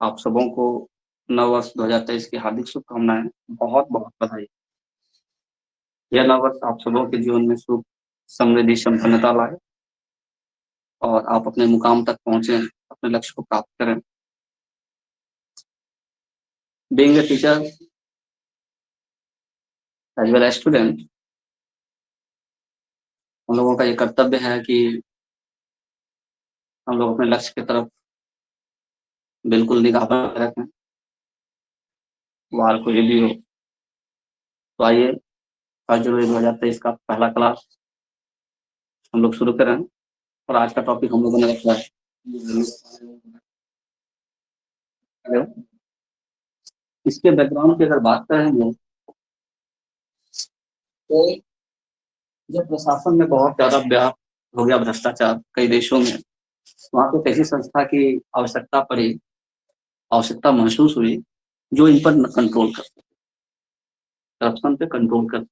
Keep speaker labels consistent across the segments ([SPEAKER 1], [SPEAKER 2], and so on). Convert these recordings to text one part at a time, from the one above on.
[SPEAKER 1] आप सबों को नववर्ष 2023 की हार्दिक शुभकामनाएँ। बहुत-बहुत बधाई। यह नववर्ष आप सबों के जीवन में सुख, समृद्धि, संपन्नता लाए और आप अपने मुकाम तक पहुँचे, अपने लक्ष्य को प्राप्त करें। Being a teacher as well as student, हम लोगों का ये कर्तव्य है कि हम लोग अपने लक्ष्य की तरफ बिल्कुल निगाह बनाए रखें, बाहर कोई भी हो। तो आइए 1 जनवरी 2023 का पहला क्लास हम लोग शुरू करें और आज का टॉपिक हम लोगों ने रखा है हेलो, इसके बैकग्राउंड की अगर बात करें हम लोग तो जब प्रशासन में बहुत ज़्यादा व्याप्त हो गया भ्रष्टाचार कई देशों में, वहाँ पे ऐसी संस्था की आवश्यकता पड़ी, आवश्यकता महसूस हुई, जो इन पर कंट्रोल कर, करप्शन पे कंट्रोल कर,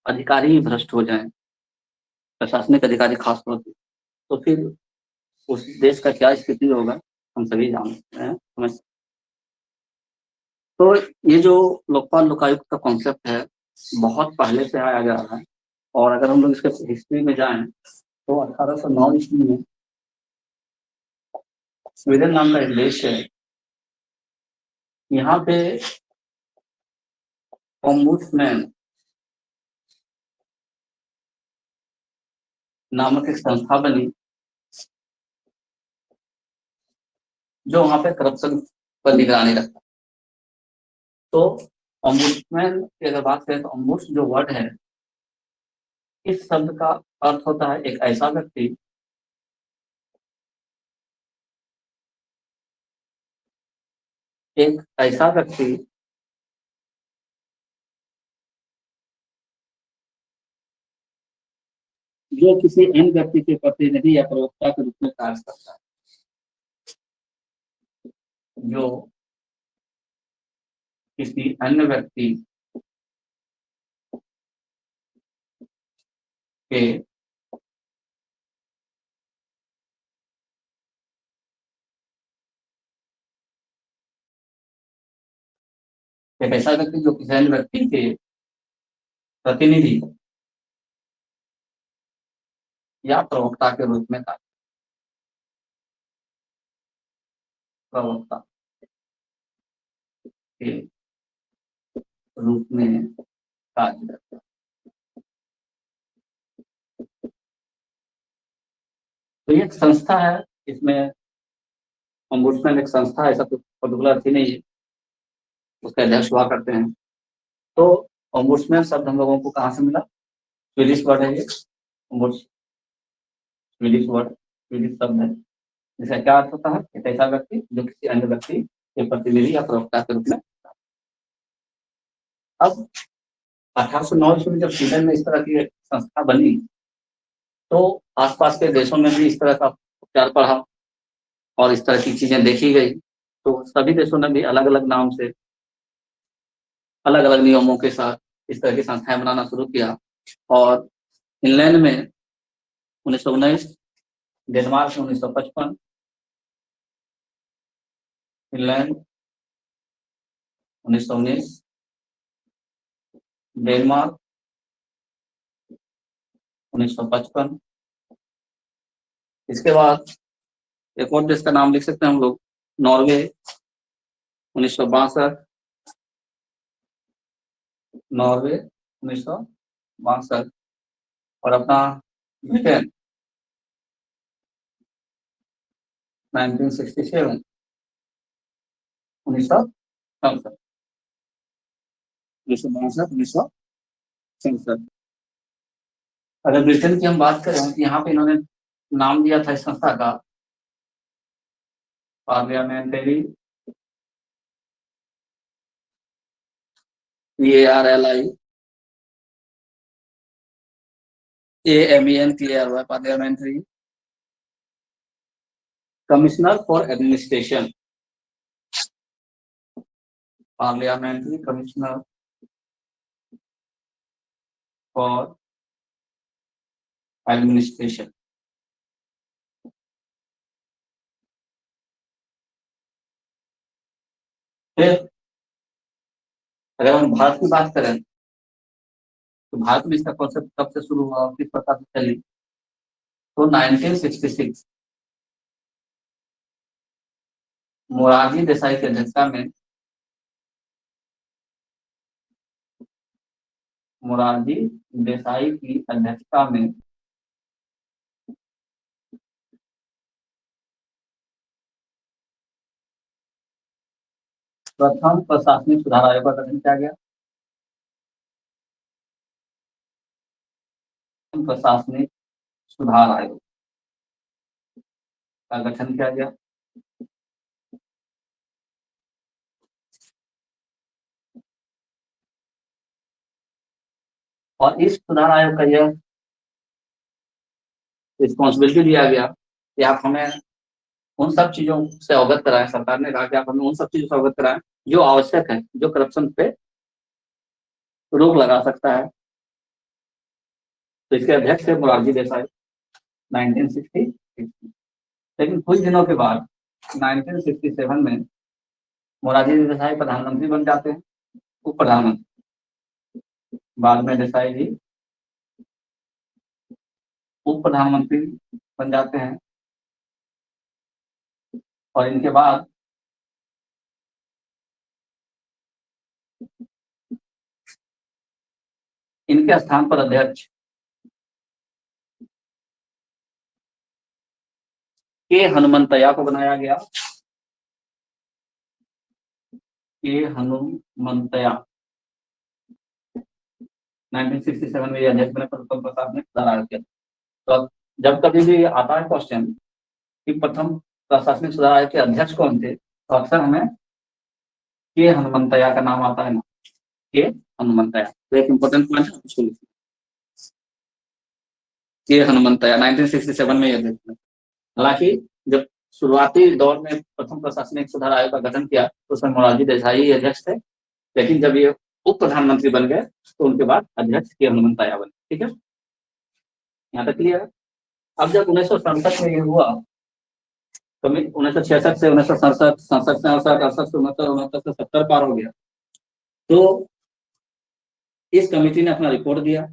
[SPEAKER 1] अधिकारी ही भ्रष्ट हो जाएँ, प्रशासनिक अधिकारी खास तौर पे, तो फिर उस देश का क्या स्थिति होगा, हम सभी जानते हैं। तो ये जो लोकपाल लोकायुक्त का कॉन्सेप्ट है, बहुत पहले से आया जा रहा है और अगर हम लोग इसके हिस्ट्री में जाएँ, तो 1809 ईस्वी में स्वीडन नाम का एक देश है, यहाँ पे ओम्बुड्समैन नामक एक संस्था बनी, जो वहाँ पे करप्शन पर निगरानी रखता। तो ओम्बुड्समैन की अगर बात करें तो ओम्बुड्स जो वर्ड है, इस शब्द का अर्थ होता है एक ऐसा व्यक्ति जो किसी अन्य व्यक्ति के प्रतिनिधि या प्रवक्ता के रूप में कार्य करता है, जो किसी अन्य व्यक्ति के एक ऐसा व्यक्ति जो किसी अन्य व्यक्ति के प्रतिनिधि या प्रवक्ता के रूप में कार्य, प्रवक्ता के रूप में कार्य करता है। तो ये एक संस्था है, इसमें ओम्बुड्समैन एक संस्था है, ऐसा कुछ पर्टिकुलर थी नहीं है, उसके अध्यक्ष हुआ करते हैं। तो ओम्बुड्समैन शब्द हम लोगों को कहाँ से मिला? स्वीडिश वर्ड है ये, ओम्बुड्स स्वीडिश वर्ड, स्वीडिश शब्द है। इसका क्या अर्थ होता है? एक ऐसा व्यक्ति जो किसी अन्य व्यक्ति के प्रतिनिधि या प्रवक्ता के रूप में। अब 1809 ईस्वी में जब स्वीडन में इस तरह की संस्था बनी, तो आसपास के देशों में भी इस तरह का प्रचार बढ़ा और इस तरह की चीजें देखी गई। तो सभी देशों ने भी अलग अलग नाम से, अलग अलग नियमों के साथ इस तरह की संस्थाएं बनाना शुरू किया। और इंग्लैंड में 1919, डेनमार्क में 1955, फिनलैंड 1919, डेनमार्क 1955। इसके बाद एक और देश का नाम लिख सकते हैं हम लोग, नॉर्वे 1962, नॉर्वे 1962 और अपना ब्रिटेन 1967, 1967, 1967। अगर ब्रिटेन की हम बात करें तो यहाँ पे इन्होंने नाम दिया था इस संस्था का पार्लियामेंट्री PARLI AMEN क्लियर हुआ, parliamentary commissioner for administration, parliamentary commissioner for administration. फिर अगर हम भारत की बात करें तो भारत में इसका कॉन्सेप्ट कब से शुरू हुआ और किस प्रकार से चली, तो 1966 मोरारजी देसाई की अध्यक्षता में, मोरारजी देसाई की अध्यक्षता में प्रथम प्रशासनिक सुधार आयोग का गठन किया गया। प्रशासनिक सुधार आयोग का गठन किया गया। और इस सुधार आयोग का यह रिस्पॉन्सिबिलिटी दिया गया कि आप हमें उन सब चीजों से अवगत कराएं, सरकार ने कहा कि आप हमें उन सब चीजों से अवगत कराएं जो आवश्यक है, जो करप्शन पे रोक लगा सकता है। तो इसके अध्यक्ष थे मोरारजी देसाई 1966। लेकिन कुछ दिनों के बाद 1967 में मोरारजी देसाई प्रधानमंत्री बन जाते हैं, उप प्रधानमंत्री। बाद में देसाई जी उप प्रधानमंत्री बन जाते हैं और इनके बाद इनके स्थान पर अध्यक्ष के हनुमंतैया को बनाया गया। के हनुमंतैया 1967 में ये अध्यक्ष बने प्रथम प्रशासनिक सुधार आयोग के। तो जब कभी भी आता है क्वेश्चन कि प्रथम प्रशासनिक सुधार आयोग के अध्यक्ष कौन थे, तो अक्सर हमें के हनुमंतैया का नाम आता है ना, के हनुमंतैया। तो एक इंपॉर्टेंट पॉइंट है, उसको लिखिए। के हनुमंतैया 1967 में ये अध्यक्ष बने। हालांकि जब शुरुआती दौर में प्रथम प्रशासनिक सुधार आयोग का गठन किया तो उसमें मोरारजी देसाई अध्यक्ष थे, लेकिन जब ये उप प्रधानमंत्री बन गए तो उनके बाद अध्यक्ष के हनुमंतैया बने। ठीक है, यहाँ तक क्लियर है। अब जब 1967 में ये हुआ तो 1966 से 1967, 67 से 68, 68 से 69, 69 से 70 पार हो गया। तो इस कमेटी ने अपना रिपोर्ट दिया।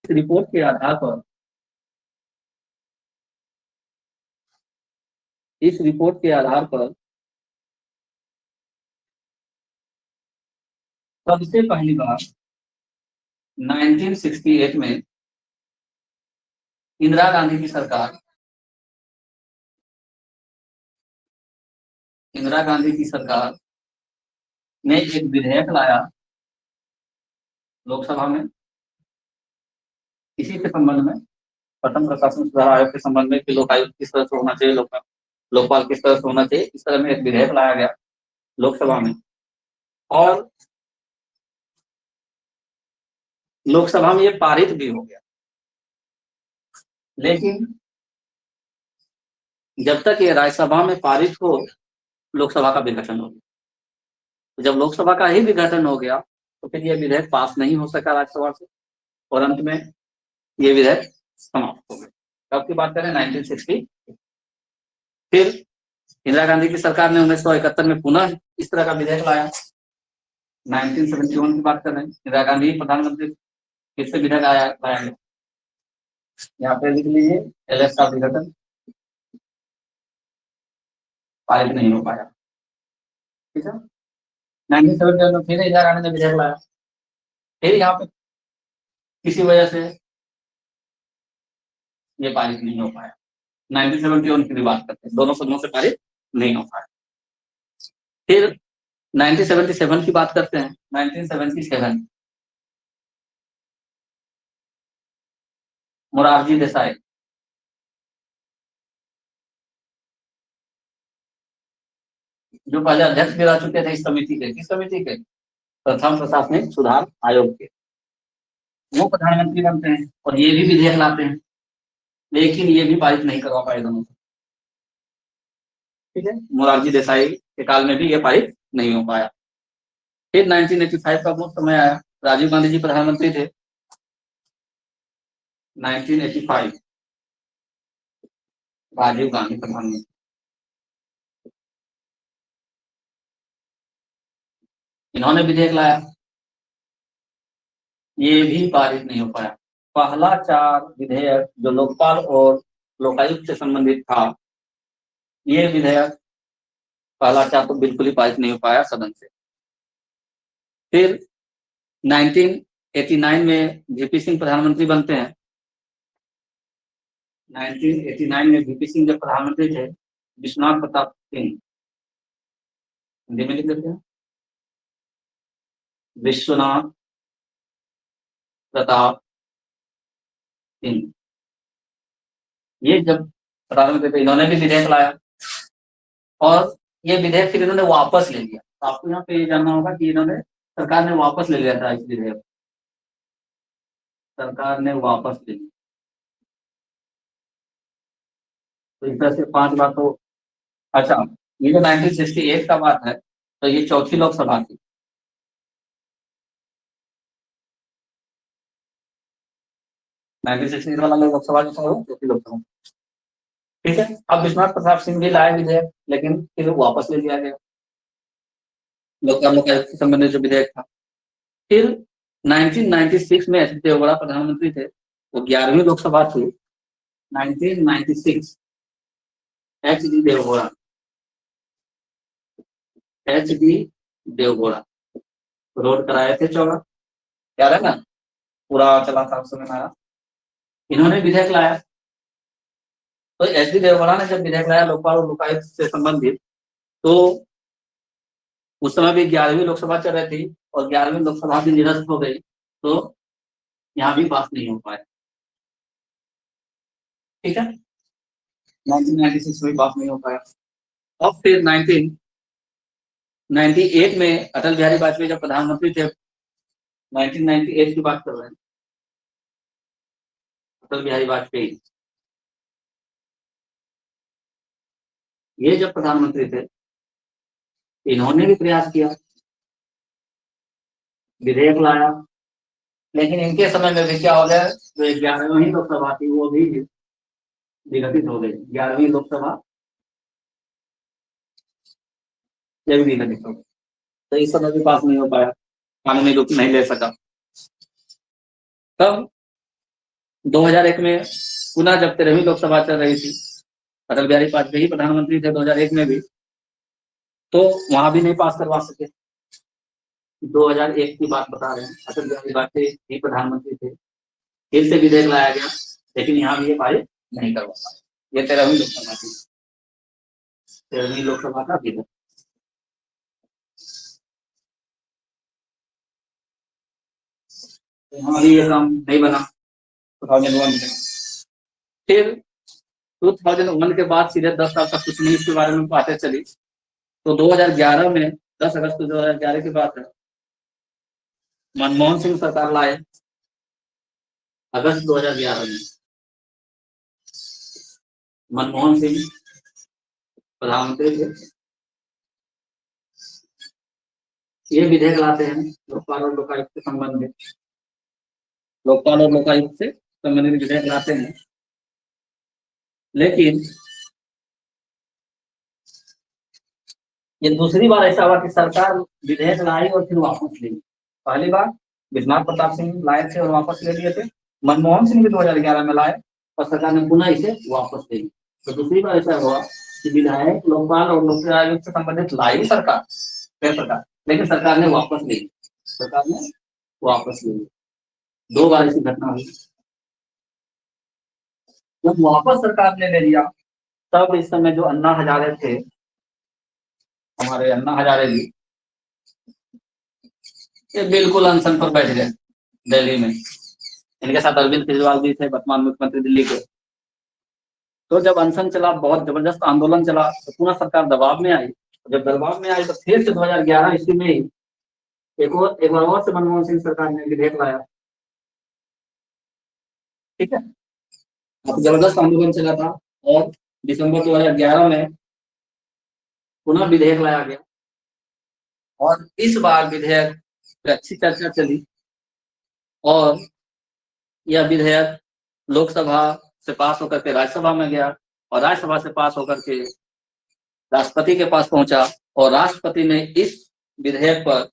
[SPEAKER 1] इस रिपोर्ट के आधार पर सबसे पहली बार 1968 में इंदिरा गांधी की सरकार ने एक विधेयक लाया लोकसभा में इसी के संबंध में, प्रथम प्रशासन सुधार आयोग के संबंध में कि लोकायुक्त किस तरह से होना चाहिए, लोकपाल किस तरह से होना चाहिए। इस तरह में एक विधेयक लाया गया लोकसभा में और लोकसभा में ये पारित भी हो गया। लेकिन जब तक ये राज्यसभा में पारित हो, लोकसभा का विघटन हो गया। तो जब लोकसभा का ही विघटन हो गया तो फिर ये विधेयक पास नहीं हो सका राज्यसभा से और अंत में ये विधेयक समाप्त हो गया। कब की बात करें, 1960। फिर इंदिरा गांधी की सरकार ने 1971 में पुनः इस तरह का विधेयक लाया। 1971 की बात कर रहे हैं, इंदिरा गांधी प्रधानमंत्री, फिर से विधेयक लाया गया। यहाँ पे लिख लीजिए, एलएस का विघटन पारित नहीं हो पाया। ठीक है, 1971 में फिर इंदिरा गांधी ने विधेयक लाया, फिर यहाँ पे किसी वजह से ये पारित नहीं हो पाया। 1971 की भी बात करते हैं, दोनों सदनों से पारित नहीं हो पाया। फिर 1977 की बात करते हैं। 1977 मोरारजी देसाई जो पहले अध्यक्ष भी रह चुके थे इस समिति के, किस समिति के, प्रथम प्रशासनिक सुधार आयोग के, वो प्रधानमंत्री बनते हैं और ये भी विधेयक लाते हैं, लेकिन ये भी पारित नहीं करवा पाए दोनों। ठीक है, मोरारजी देसाई के काल में भी ये पारित नहीं हो पाया। फिर 1985 का वो समय आया, राजीव गांधी जी प्रधानमंत्री थे। 1985 राजीव गांधी प्रधानमंत्री, इन्होंने विधेयक लाया, ये भी पारित नहीं हो पाया। पहला 4 विधेयक जो लोकपाल और लोकायुक्त से संबंधित था, ये विधेयक पहला 4 तो बिल्कुल ही पारित नहीं हो पाया सदन से। फिर 1989 में वीपी सिंह प्रधानमंत्री बनते हैं। 1989 में वीपी सिंह जब प्रधानमंत्री थे, विश्वनाथ प्रताप सिंह, हिंदी में लिख देते हैं, विश्वनाथ प्रताप सिंह, ये जब प्रधानमंत्री थे, इन्होंने भी विधेयक लाया और ये विधेयक फिर इन्होंने वापस ले लिया। तो आपको यहाँ पे ये जानना होगा कि इन्होंने, सरकार ने वापस ले लिया था इस विधेयक, सरकार ने वापस ले लिया। तो इस तरह से 5 बार तो, अच्छा ये जो 1968 का बात है, तो ये चौथी लोकसभा थी। 1968 वाला लोकसभा जो था वो चौथी लोकसभा, ठीक है। अब विश्वनाथ प्रताप सिंह भी लाए विधेयक, लेकिन फिर वापस ले लिया गया, लोकपाल लोकायुक्त से संबंधित जो विधेयक था। फिर 1996 में एच डी देवगौड़ा प्रधानमंत्री थे, वो 11वीं लोकसभा थी। 1996 H D Deve Gowda, H D Deve Gowda road कराए थे चौड़ा, याद है ना, पूरा चला था उस समय नारा। इन्होंने विधेयक लाया, तो एच डी देवगौड़ा ने जब विधेयक लाया लोकपाल और लोकायुक्त से संबंधित, तो उस समय भी 11वीं लोकसभा चल रही थी और 11वीं लोकसभा भी निरस्त हो गई, तो यहाँ भी पास नहीं हो पाया, ठीक है। 1996 में पास नहीं हो पाया। अब फिर 1998 में अटल बिहारी वाजपेयी जब प्रधानमंत्री थे, 1998 की बात कर रहे हैं, अटल बिहारी वाजपेयी ये जब प्रधानमंत्री थे, इन्होंने भी प्रयास किया, विधेयक लाया, लेकिन इनके समय में भी क्या हो गया, जो 11वीं लोकसभा थी वो भी विघटित हो गई। 11वीं लोकसभा ये भी विघटित हो गई, तो इस समय भी पास नहीं हो पाया, कानूनी रूप नहीं ले सका। तब 2001 में पुनः जब 13वीं लोकसभा चल रही थी, अटल बिहारी वाजपेयी प्रधानमंत्री थे 2001 में भी, तो वहां भी नहीं पास करवा सके। 2001 की बात बता रहे हैं, अटल बिहारी वाजपेयी भी प्रधानमंत्री थे, फिर से विधेयक लाया गया, लेकिन यहाँ भी ये पारित नहीं करवा पाए। ये 13वीं लोकसभा थी, 13वीं लोकसभा का विधेयक। यहाँ भी ये काम नहीं बना 2001 में। फिर 2001 के बाद सीधे 10 साल तक कुछ नहीं इसके बारे में बातें चली, तो 2011 में 10 अगस्त 2011 की बात है, मनमोहन सिंह सरकार लाए अगस्त 2011 में, मनमोहन सिंह प्रधानमंत्री थे, ये विधेयक लाते हैं लोकपाल और लोकायुक्त से संबंधित, लोकपाल और लोकायुक्त से संबंधित विधेयक लाते हैं, लेकिन ये दूसरी बार ऐसा हुआ कि सरकार विधेयक लाई और फिर वापस ली। पहली बार विश्वनाथ प्रताप सिंह लाए थे और वापस ले लिए थे, मनमोहन सिंह भी 2011 में लाए और सरकार ने पुनः इसे वापस ले ली। तो दूसरी बार ऐसा हुआ कि विधायक लोकपाल और लोकायुक्त से संबंधित लाई सरकार, लेकिन सरकार ने वापस ले ली, सरकार ने वापस ले ली। 2 बार ऐसी घटना हुई। जब वापस सरकार ने ले लिया, तब इस समय जो अन्ना हजारे थे, हमारे अन्ना हजारे जी, ये बिल्कुल अनशन पर बैठ गए दिल्ली में। इनके साथ अरविंद केजरीवाल जी थे, वर्तमान मुख्यमंत्री दिल्ली के। तो जब अनशन चला, बहुत जबरदस्त आंदोलन चला, तो पुनः सरकार दबाव में आई। जब दबाव में आई तो फिर से 2011 ईस्वी में ही एक बार और से मनमोहन सिंह सरकार ने विधेयक लाया, ठीक है। जबरदस्त आंदोलन चला था और दिसंबर 2011 में पुनः विधेयक लाया गया और इस बार विधेयक पर अच्छी चर्चा चली और यह विधेयक लोकसभा से पास होकर के राज्यसभा में गया और राज्यसभा से पास होकर के राष्ट्रपति के पास पहुंचा और राष्ट्रपति ने इस विधेयक पर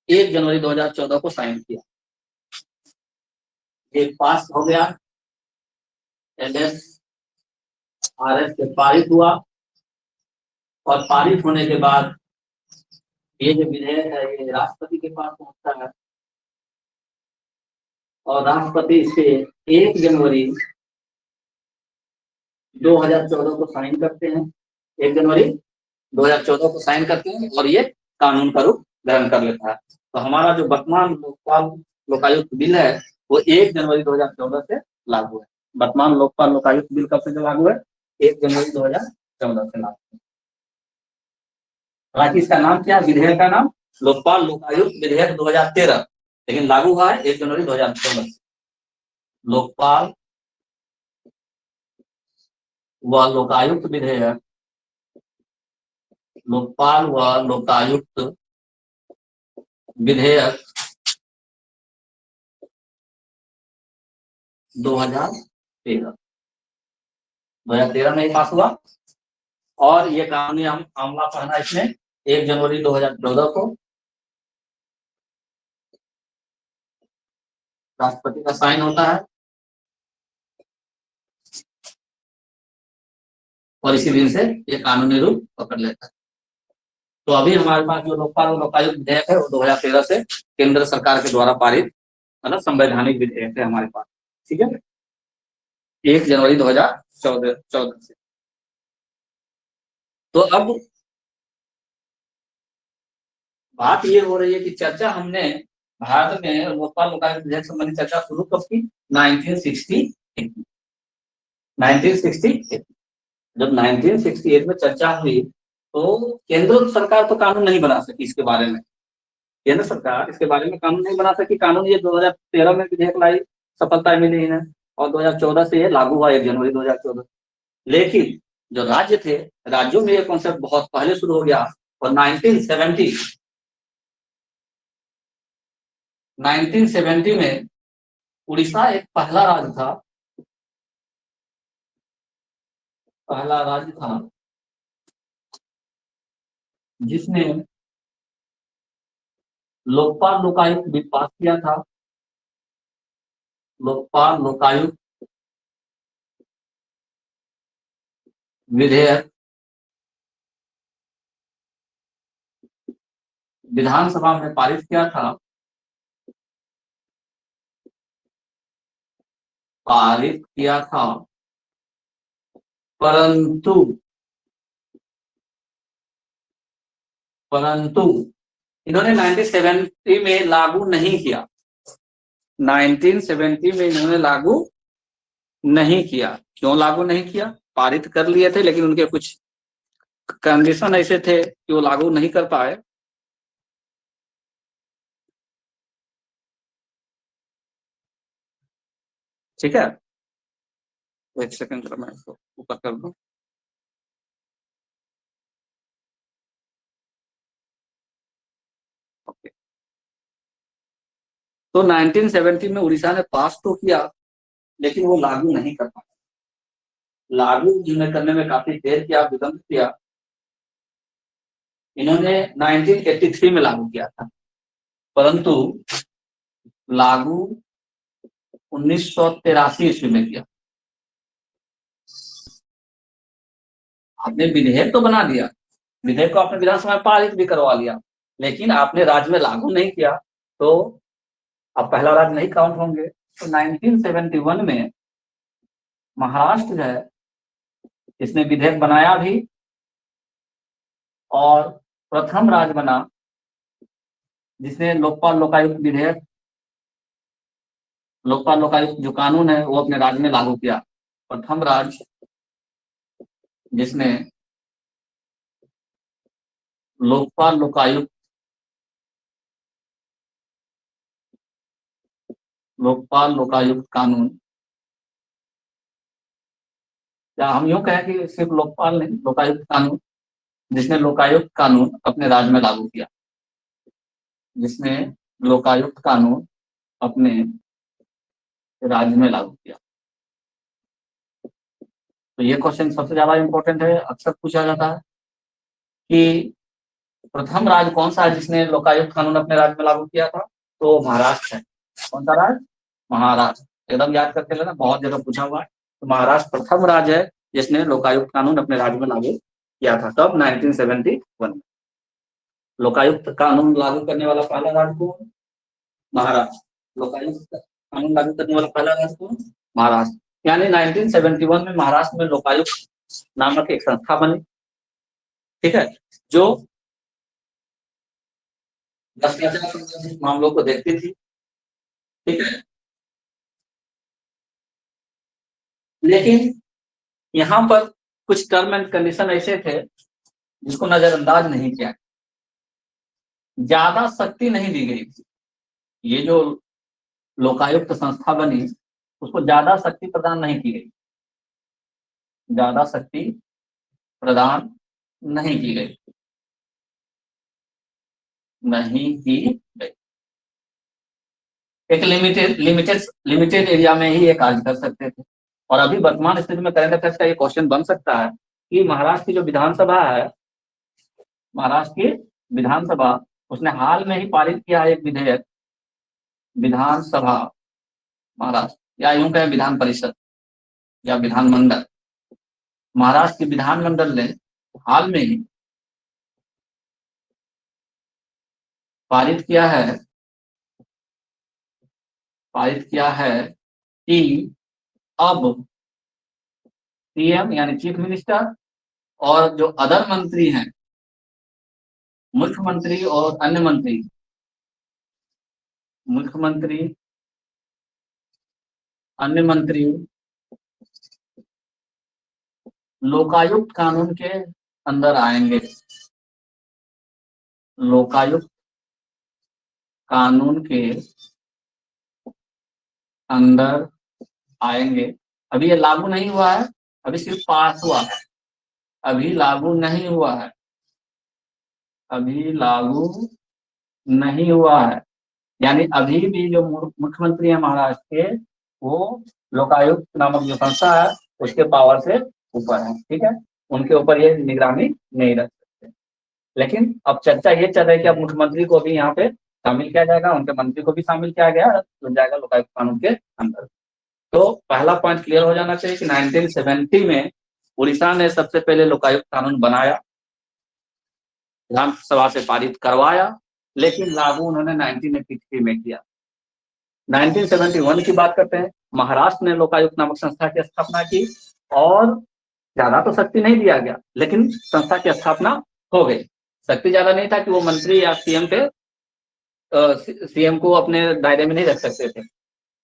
[SPEAKER 1] 1 जनवरी 2014 को साइन किया। एक पास हो गया, LSRS से पारित हुआ, और पारित होने के बाद ये जो विधेयक है ये राष्ट्रपति के पास पहुंचता है, और राष्ट्रपति इसे 1 जनवरी 2014 को साइन करते हैं। 1 जनवरी 2014 को साइन करते हैं और ये कानून का रूप धारण कर लेता है। तो हमारा जो वर्तमान लोकपाल लोकायुक्त बिल है वो 1 जनवरी 2014 से लागू है। वर्तमान लोकपाल लोकायुक्त बिल कब से लागू है? 1 जनवरी 2014 से लागू है। हालांकि इसका नाम क्या है? विधेयक का नाम लोकपाल लोकायुक्त विधेयक 2013, लेकिन लागू हुआ है 1 जनवरी 2014 से। लोकपाल व लोकायुक्त विधेयक, लोकपाल व लोकायुक्त विधेयक 2013 में ही पास हुआ, और ये कानूनी अमला पहना इसमें 1 जनवरी 2014 को। राष्ट्रपति का साइन होता है और इसी दिन से ये कानूनी रूप पकड़ लेता है। तो अभी हमारे पास जो लोकपाल और लोकायुक्त विधेयक है वो 2013 से केंद्र सरकार के द्वारा पारित मतलब संवैधानिक विधेयक है हमारे पास। ठीक है, 1 जनवरी 2014 से। तो अब बात ये हो रही है कि चर्चा हमने भारत में लोकपाल लोकायुक्त विधेयक संबंधी चर्चा शुरू कब की? 1968। जब 1968 में चर्चा हुई तो केंद्र सरकार तो कानून नहीं बना सकी इसके बारे में। केंद्र सरकार इसके बारे में कानून नहीं बना सकी। कानून ये 2013 में विधेयक लाई, सफलता मिली है, और 2014 से ये लागू हुआ 1 जनवरी 2014। लेकिन जो राज्य थे, राज्यों में ये कॉन्सेप्ट बहुत पहले शुरू हो गया, और 1970 में उड़ीसा एक पहला राज्य था जिसने लोकपाल लोकायुक्त बिल पास किया था। लोकपाल लोकायुक्त विधेयक विधानसभा में पारित किया था, परंतु इन्होंने 1970 में लागू नहीं किया। 1970 में इन्होंने लागू नहीं किया। क्यों लागू नहीं किया? पारित कर लिए थे, लेकिन उनके कुछ कंडीशन ऐसे थे कि वो लागू नहीं कर पाए। ठीक है, एक सेकंड मैं इसको ऊपर कर दूं। ओके, तो 1970 में उड़ीसा ने पास तो किया, लेकिन वो लागू नहीं कर पाया। लागू जिन्हें करने में काफी देर किया, विलंब किया। इन्होंने 1983 में लागू किया था, परंतु लागू 1983 ईस्वी में किया। आपने विधेयक तो बना दिया, विधेयक को आपने विधानसभा में पारित भी करवा लिया, लेकिन आपने राज्य में लागू नहीं किया, तो आप पहला राज्य नहीं काउंट होंगे। तो 1971 में महाराष्ट्र जो है इसने विधेयक बनाया भी, और प्रथम राज्य बना जिसने लोकपाल लोकायुक्त जो कानून है वो अपने राज्य में लागू किया। प्रथम राज्य जिसने लोकपाल लोकायुक्त कानून, या हम यूं कहें कि सिर्फ लोकपाल नहीं, लोकायुक्त कानून, जिसने लोकायुक्त कानून अपने राज्य में लागू किया, जिसने लोकायुक्त कानून अपने राज्य में लागू किया। तो ये क्वेश्चन सबसे ज्यादा इंपॉर्टेंट है, अक्सर पूछा जाता है कि प्रथम राज्य कौन सा है जिसने लोकायुक्त कानून अपने राज्य में लागू किया था? तो महाराष्ट्र है। कौन सा राज्य? महाराष्ट्र। एकदम याद करके लेना, बहुत जगह पूछा हुआ है। तो महाराष्ट्र प्रथम राज्य है जिसने लोकायुक्त कानून अपने राज्य में लागू किया था। कब? 1971 में। लोकायुक्त कानून लागू करने वाला पहला राज्य कौन? महाराष्ट्र। लोकायुक्त कानून लागू करने वाला पहला राज्य कौन? महाराष्ट्र। यानी 1971 में महाराष्ट्र में लोकायुक्त नामक एक संस्था बनी, ठीक है, जो भ्रष्टाचार संबंधित मामलों को देखती थी, ठीक है। लेकिन यहाँ पर कुछ टर्म एंड कंडीशन ऐसे थे जिसको नजरअंदाज नहीं किया, ज्यादा शक्ति नहीं दी गई थी। ये जो लोकायुक्त संस्था बनी उसको ज्यादा शक्ति प्रदान नहीं की गई, ज्यादा शक्ति प्रदान नहीं की गई, नहीं की गई। एक लिमिटेड लिमिटेड लिमिटेड एरिया में ही ये कार्य कर सकते थे। और अभी वर्तमान स्थिति में करंट अफेयर्स का ये क्वेश्चन बन सकता है कि महाराष्ट्र की जो विधानसभा है, महाराष्ट्र की विधानसभा, उसने हाल में ही पारित किया है एक विधेयक, विधानसभा महाराष्ट्र, या यूं कहें विधान परिषद या विधानमंडल, महाराष्ट्र की विधानमंडल ने हाल में ही पारित किया है, कि अब सीएम यानी चीफ मिनिस्टर और जो अदर मंत्री हैं, मुख्यमंत्री और अन्य मंत्री, मुख्यमंत्री अन्य मंत्री लोकायुक्त कानून के अंदर आएंगे, लोकायुक्त कानून के अंदर आएंगे। अभी ये लागू नहीं हुआ है, अभी सिर्फ पास हुआ है, अभी लागू नहीं हुआ है, अभी लागू नहीं हुआ है। यानी अभी भी जो मुख्यमंत्री है महाराष्ट्र के, वो लोकायुक्त नामक जो संस्था है उसके पावर से ऊपर है, ठीक है, उनके ऊपर ये निगरानी नहीं रख सकते। लेकिन अब चर्चा ये चल रही है कि अब मुख्यमंत्री को भी यहाँ पे शामिल किया जाएगा, उनके मंत्री को भी शामिल किया गया तो जाएगा लोकायुक्त कानून के अंदर। तो पहला पॉइंट क्लियर हो जाना चाहिए कि 1970 में उड़ीसा ने सबसे पहले लोकायुक्त कानून बनाया, विधानसभा से पारित करवाया, लेकिन लागू उन्होंने 1983 में किया। 1971 की बात करते हैं, महाराष्ट्र ने लोकायुक्त नामक संस्था की स्थापना की और ज्यादा तो शक्ति नहीं दिया गया, लेकिन संस्था की स्थापना हो गई। शक्ति ज्यादा नहीं था कि वो मंत्री या सीएम पे सीएम को अपने दायरे में नहीं रख सकते थे।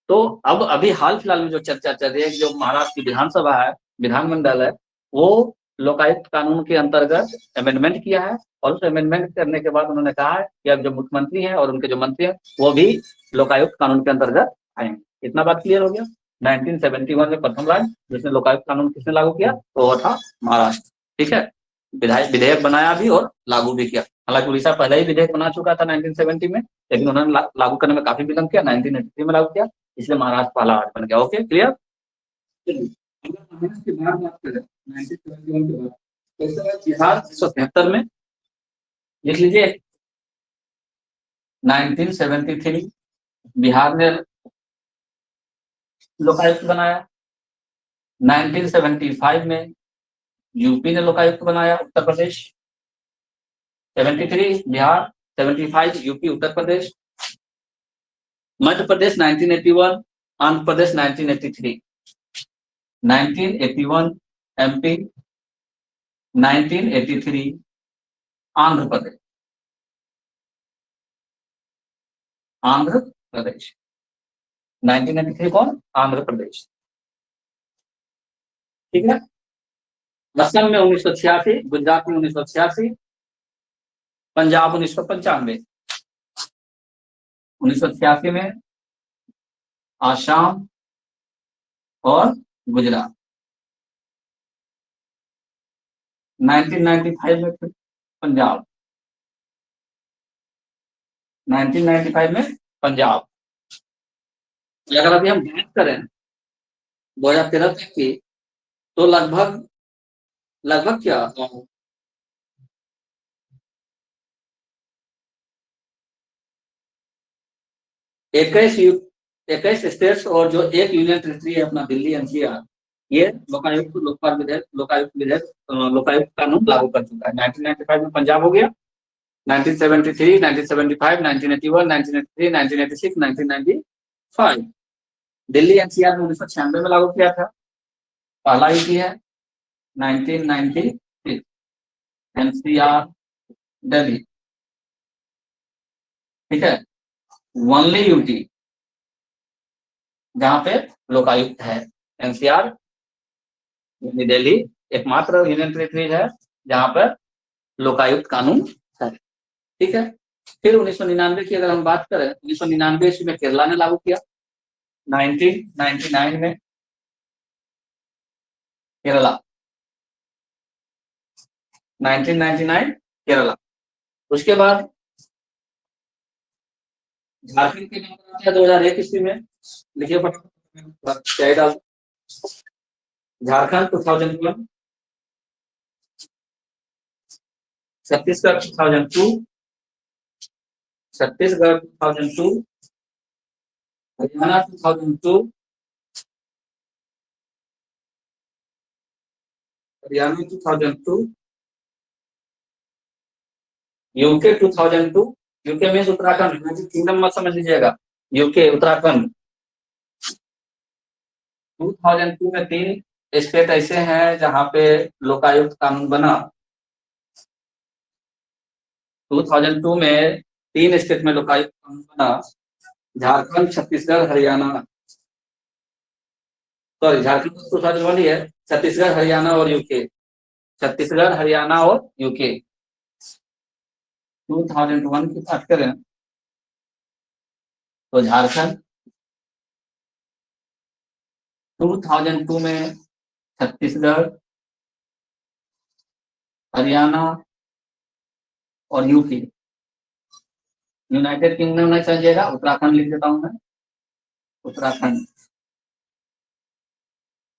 [SPEAKER 1] तो अब अभी हाल फिलहाल में जो चर्चा चल रही है, जो महाराष्ट्र की विधानसभा है, विधानमंडल है, वो लोकायुक्त कानून के अंतर्गत अमेंडमेंट किया है और उस अमेंडमेंट करने के बाद उन्होंने कहा है कि अब जो मुख्यमंत्री हैं और उनके जो मंत्री हैं वो भी लोकायुक्त कानून के अंतर्गत आएंगे। इतना बात क्लियर हो गया। 1971 में प्रथम राज्य जिसने लोकायुक्त कानून किसने लागू किया, तो वो था महाराष्ट्र, ठीक है। विधेयक बनाया भी और लागू भी किया। हालांकि उड़ीसा पहले ही विधेयक बना चुका था 1970 में, लेकिन उन्होंने लागू करने में काफी विलंब किया, 1983 में लागू किया, इसलिए महाराष्ट्र पहला राज्य बन गया। Okay, clear. महाराष्ट्र की बात करें 1971 के बाद, बिहार 1973 में, लिख लीजिए 1973 बिहार ने लोकायुक्त बनाया। 1975 में यूपी ने लोकायुक्त बनाया, उत्तर प्रदेश। 73 बिहार, 75 यूपी उत्तर प्रदेश। मध्य प्रदेश 1981, आंध्र प्रदेश 1983। 1981 एमपी, 1983 आंध्र प्रदेश, आंध्र प्रदेश 1993 कौन? आंध्र प्रदेश, ठीक है। असम में 1986, गुजरात में 1986, पंजाब 1995। 1986 में आसाम और गुजरात। 1995 में पंजाब, 1995 में पंजाब। अगर अभी हम बात करें 2013 तक की, तो लगभग लगभग क्या 21 स्टेट्स और जो एक यूनियन टेरिटरी है अपना दिल्ली एनसीआर, ये लोकायुक्त लोकपाल विधेयक लोकायुक्त कानून लागू कर चुका है। 1995 में पंजाब हो गया, 1973, 1975, 1981, 1983, 1986, 1995 दिल्ली एनसीआर में 1996 में लागू किया था। पहला यूटी है 1996 एनसीआर दिल्ली, ठीक है। ओनली यूटी जहां पे लोकायुक्त है, एनसीआर दिल्ली एकमात्र यूनियन टेरिटरी है जहां पर लोकायुक्त कानून है, ठीक है। फिर 1999 की अगर हम बात करें, 1999 ईस्वी में केरला ने लागू किया। 1999 में केरला, 1999 केरला। उसके बाद झारखंड के नंबर आता है 2001 ईस्वी में, लिखिए फटाफट। झारखंड 2001, छत्तीसगढ़ 2002, छत्तीसगढ़ 2002, हरियाणा 2002, हरियाणा 2002, यूके 2002, यूके में उत्तराखंड, यूनाइटेड किंगडम मत समझ लीजिएगा, यूके उत्तराखंड। 2002 में 3 स्टेट ऐसे हैं जहां पे लोकायुक्त कानून बना। 2002 में 3 स्टेट में लोकायुक्त कानून बना, झारखंड, छत्तीसगढ़, हरियाणा। सॉरी, झारखंड 2001 ही है, छत्तीसगढ़, हरियाणा और यूके, छत्तीसगढ़, हरियाणा और यूके। 2001 की बात करें तो झारखंड, 2002 में छत्तीसगढ़, हरियाणा और यूके। यूनाइटेड किंगडम नहीं समझिएगा, उत्तराखंड लिख देता हूं मैं, उत्तराखंड।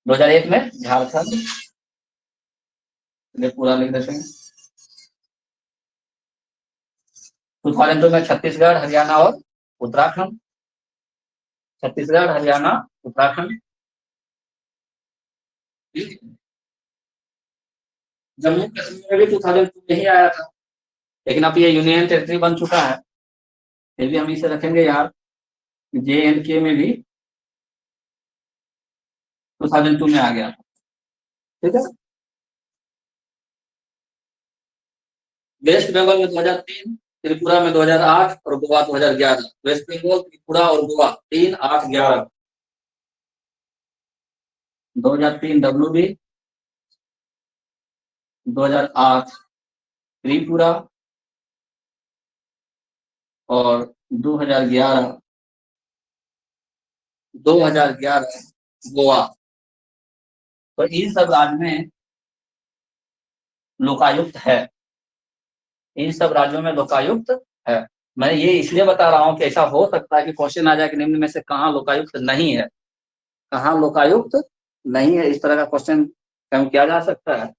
[SPEAKER 1] 2001 में झारखंड, पूरा लिख देते हैं। 2002 में छत्तीसगढ़, हरियाणा और उत्तराखंड, छत्तीसगढ़, हरियाणा, उत्तराखंड। जम्मू कश्मीर में भी 2002 में ही आया था, लेकिन अब ये यूनियन टेरिटरी बन चुका है, फिर भी हम इसे रखेंगे यार। JNK में भी 2002 में आ गया, ठीक है। वेस्ट बंगाल में 2003, त्रिपुरा में 2008 और गोवा 2011। वेस्ट बंगाल, त्रिपुरा और गोवा 3, 8, 11। 2003 WB, 2008 त्रिपुरा और 2011 गोवा। तो इन सब राज्य में लोकायुक्त है, इन सब राज्यों में लोकायुक्त है। मैं ये इसलिए बता रहा हूं कि ऐसा हो सकता है कि क्वेश्चन आ जाए कि निम्न में से कहाँ लोकायुक्त नहीं है, कहाँ लोकायुक्त नहीं है, इस तरह का क्वेश्चन कम किया जा सकता है,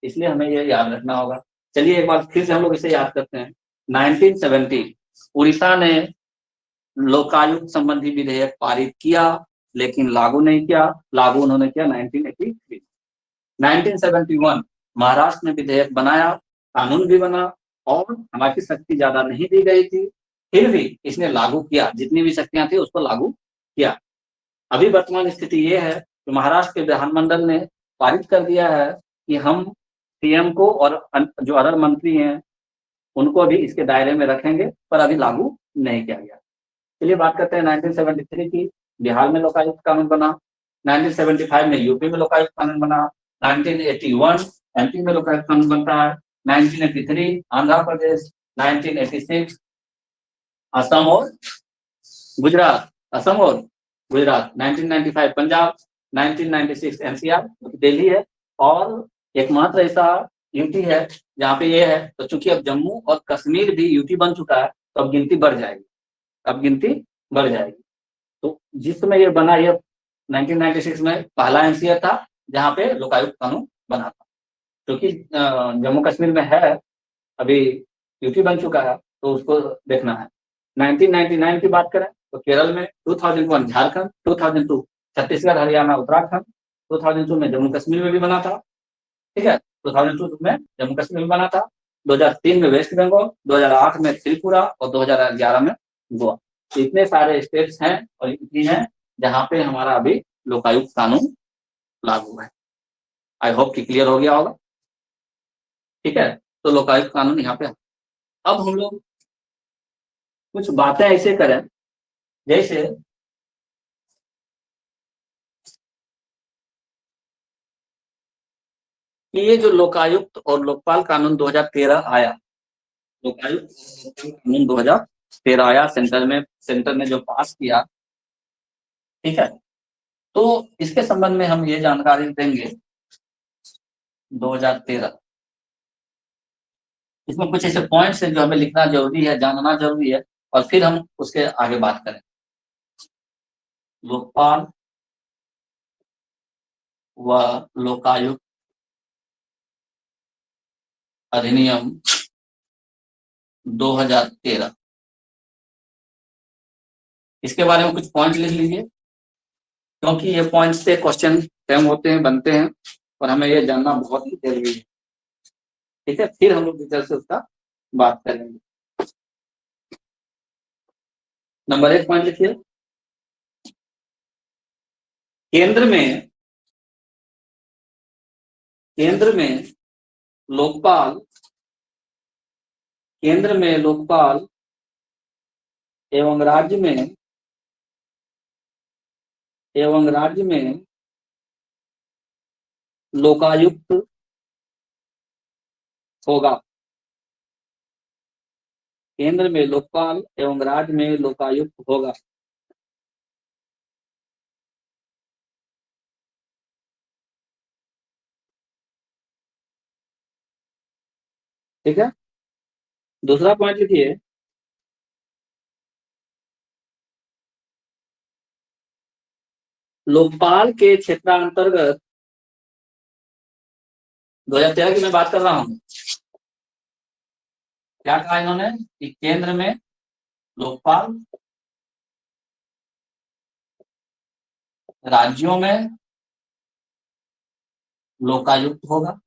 [SPEAKER 1] इसलिए हमें ये याद रखना होगा। चलिए एक बार फिर से हम लोग इसे याद करते हैं। 1970 उड़ीसा ने लोकायुक्त संबंधी विधेयक पारित किया, लेकिन लागू नहीं किया। लागू उन्होंने किया 1983। 1971 महाराष्ट्र ने विधेयक बनाया, कानून भी बना और हमारी शक्ति ज्यादा नहीं दी गई थी, फिर भी इसने लागू किया, जितनी भी शक्तियां थी उसको लागू किया। अभी वर्तमान स्थिति ये है कि महाराष्ट्र के विधानमंडल ने पारित कर दिया है कि हम CM को और जो अदर मंत्री हैं उनको भी इसके दायरे में रखेंगे, पर अभी लागू नहीं किया गया। चलिए बात करते हैं 1973 की। बिहार में लोकायुक्त कानून बना। 1975 में यूपी में लोकायुक्त कानून बना। 1981 MP में लोकायुक्त कानून बनता है। 1983 आंध्र प्रदेश। 1986 असम और गुजरात, असम और गुजरात। 1995 पंजाब। 1996 NCR दिल्ली है, और एकमात्र ऐसा यूटी है जहाँ पे ये है। तो चूंकि अब जम्मू और कश्मीर भी यूटी बन चुका है, तो अब गिनती बढ़ जाएगी, अब गिनती बढ़ जाएगी। तो जिस समय ये बना, ये 1996 में पहला NCR था जहाँ पे लोकायुक्त कानून बना था। क्योंकि जम्मू कश्मीर में है, अभी यूटी बन चुका है, तो उसको देखना है। 1999 की बात करें तो केरल में 2001 झारखंड, 2002 छत्तीसगढ़, हरियाणा, उत्तराखंड, 2002 में जम्मू कश्मीर में भी बना था। ठीक है, 2002 में जम्मू कश्मीर में बना था, 2003 में वेस्ट बंगाल, 2008 में त्रिपुरा और 2011 में गोवा। तो इतने सारे स्टेट्स हैं और इतनी हैं जहां पे हमारा अभी लोकायुक्त कानून लागू है। आई होप कि क्लियर हो गया होगा। ठीक है, तो लोकायुक्त कानून यहाँ पे। अब हम लोग कुछ बातें ऐसे करें जैसे कि ये जो लोकायुक्त और लोकपाल कानून 2013 आया, लोकायुक्त और लोकपाल कानून 2013 आया, सेंटर ने जो पास किया। ठीक है, तो इसके संबंध में हम ये जानकारी देंगे 2013। इसमें कुछ ऐसे पॉइंट्स हैं जो हमें लिखना जरूरी है, जानना जरूरी है, और फिर हम उसके आगे बात करें। लोकपाल व लोकायुक्त अधिनियम 2013, इसके बारे में कुछ पॉइंट लिख लीजिए, क्योंकि ये पॉइंट से क्वेश्चन फ्रेम होते हैं, बनते हैं, और हमें ये जानना बहुत ही जरूरी है। ठीक है, फिर हम लोग डिटेल से उसका बात करेंगे। नंबर 1 पॉइंट लिखिए, केंद्र में लोकपाल, केंद्र में लोकपाल एवं राज्य में लोकायुक्त होगा। केंद्र में लोकपाल एवं राज्य में लोकायुक्त होगा। ठीक है, दूसरा पॉइंट लिखिए, लोकपाल के क्षेत्रांतर्गत, 2013 की मैं बात कर रहा हूं, क्या कहा इन्होंने कि केंद्र में लोकपाल, राज्यों में लोकायुक्त होगा।